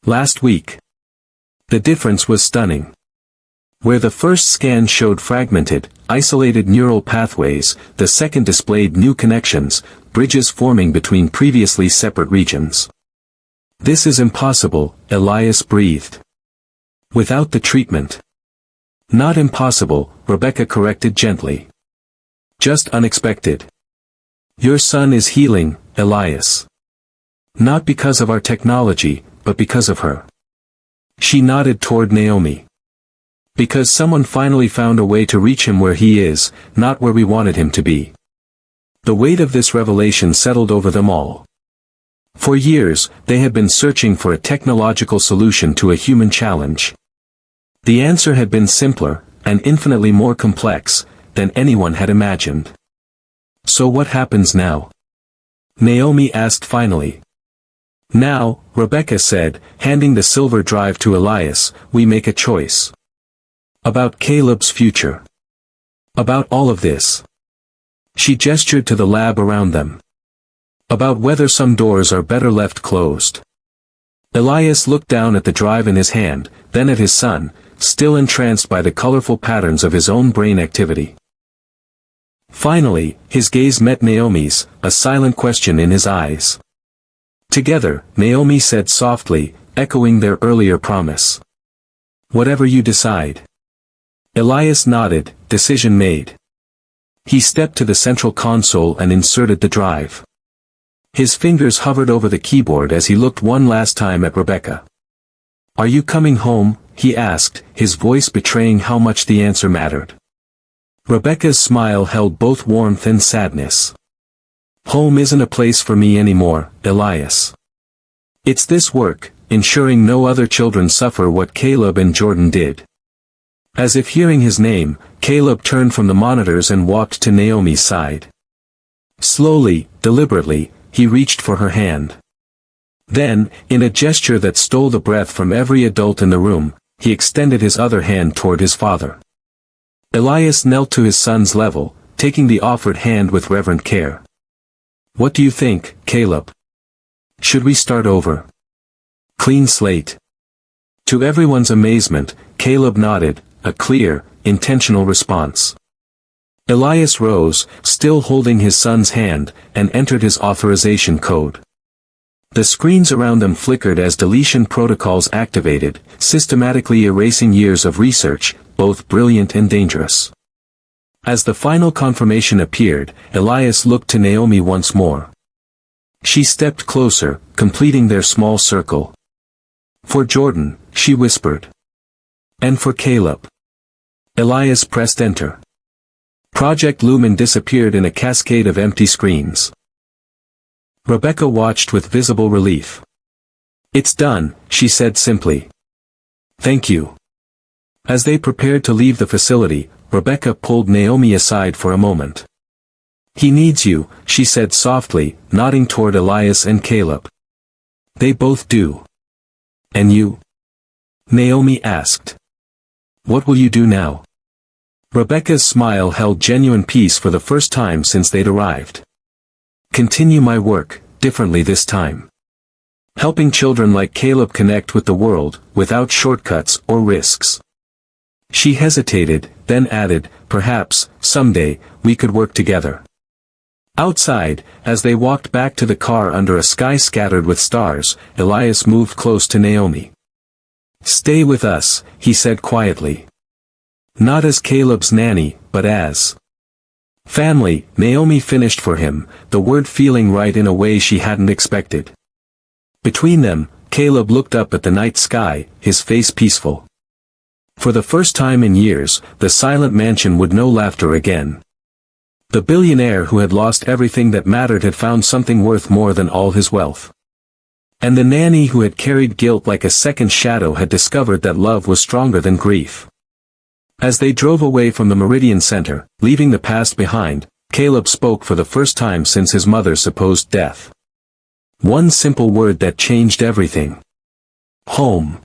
Last week." The difference was stunning. Where the first scan showed fragmented, isolated neural pathways, the second displayed new connections, bridges forming between previously separate regions. "This is impossible," Elias breathed. "Without the treatment." "Not impossible," Rebecca corrected gently. "Just unexpected. Your son is healing, Elias. Not because of our technology, but because of her." She nodded toward Naomi. "Because someone finally found a way to reach him where he is, not where we wanted him to be." The weight of this revelation settled over them all. For years, they had been searching for a technological solution to a human challenge. The answer had been simpler, and infinitely more complex, than anyone had imagined. "So what happens now?" Naomi asked finally. "Now," Rebecca said, handing the silver drive to Elias, "we make a choice. About Caleb's future. About all of this." She gestured to the lab around them. "About whether some doors are better left closed." Elias looked down at the drive in his hand, then at his son, still entranced by the colorful patterns of his own brain activity. Finally, his gaze met Naomi's, a silent question in his eyes. Together, Naomi said softly, echoing their earlier promise. "Whatever you decide." Elias nodded, decision made. He stepped to the central console and inserted the drive. His fingers hovered over the keyboard as he looked one last time at Rebecca. "Are you coming home?" he asked, his voice betraying how much the answer mattered. Rebecca's smile held both warmth and sadness. "Home isn't a place for me anymore, Elias. It's this work, ensuring no other children suffer what Caleb and Jordan did." As if hearing his name, Caleb turned from the monitors and walked to Naomi's side. Slowly, deliberately, he reached for her hand. Then, in a gesture that stole the breath from every adult in the room, he extended his other hand toward his father. Elias knelt to his son's level, taking the offered hand with reverent care. "What do you think, Caleb? Should we start over? Clean slate?" To everyone's amazement, Caleb nodded, a clear, intentional response. Elias rose, still holding his son's hand, and entered his authorization code. The screens around them flickered as deletion protocols activated, systematically erasing years of research, both brilliant and dangerous. As the final confirmation appeared, Elias looked to Naomi once more. She stepped closer, completing their small circle. "For Jordan," she whispered. "And for Caleb." Elias pressed enter. Project Lumen disappeared in a cascade of empty screens. Rebecca watched with visible relief. "It's done," she said simply. "Thank you." As they prepared to leave the facility, Rebecca pulled Naomi aside for a moment. "He needs you," she said softly, nodding toward Elias and Caleb. "They both do." "And you?" Naomi asked. "What will you do now?" Rebecca's smile held genuine peace for the first time since they'd arrived. "Continue my work, differently this time. Helping children like Caleb connect with the world, without shortcuts or risks." She hesitated, then added, "Perhaps, someday, we could work together." Outside, as they walked back to the car under a sky scattered with stars, Elias moved close to Naomi. "Stay with us," he said quietly. "Not as Caleb's nanny, but as family." Naomi finished for him, the word feeling right in a way she hadn't expected. Between them, Caleb looked up at the night sky, his face peaceful. For the first time in years, the silent mansion would know laughter again. The billionaire who had lost everything that mattered had found something worth more than all his wealth. And the nanny who had carried guilt like a second shadow had discovered that love was stronger than grief. As they drove away from the Meridian Center, leaving the past behind, Caleb spoke for the first time since his mother's supposed death. One simple word that changed everything. Home.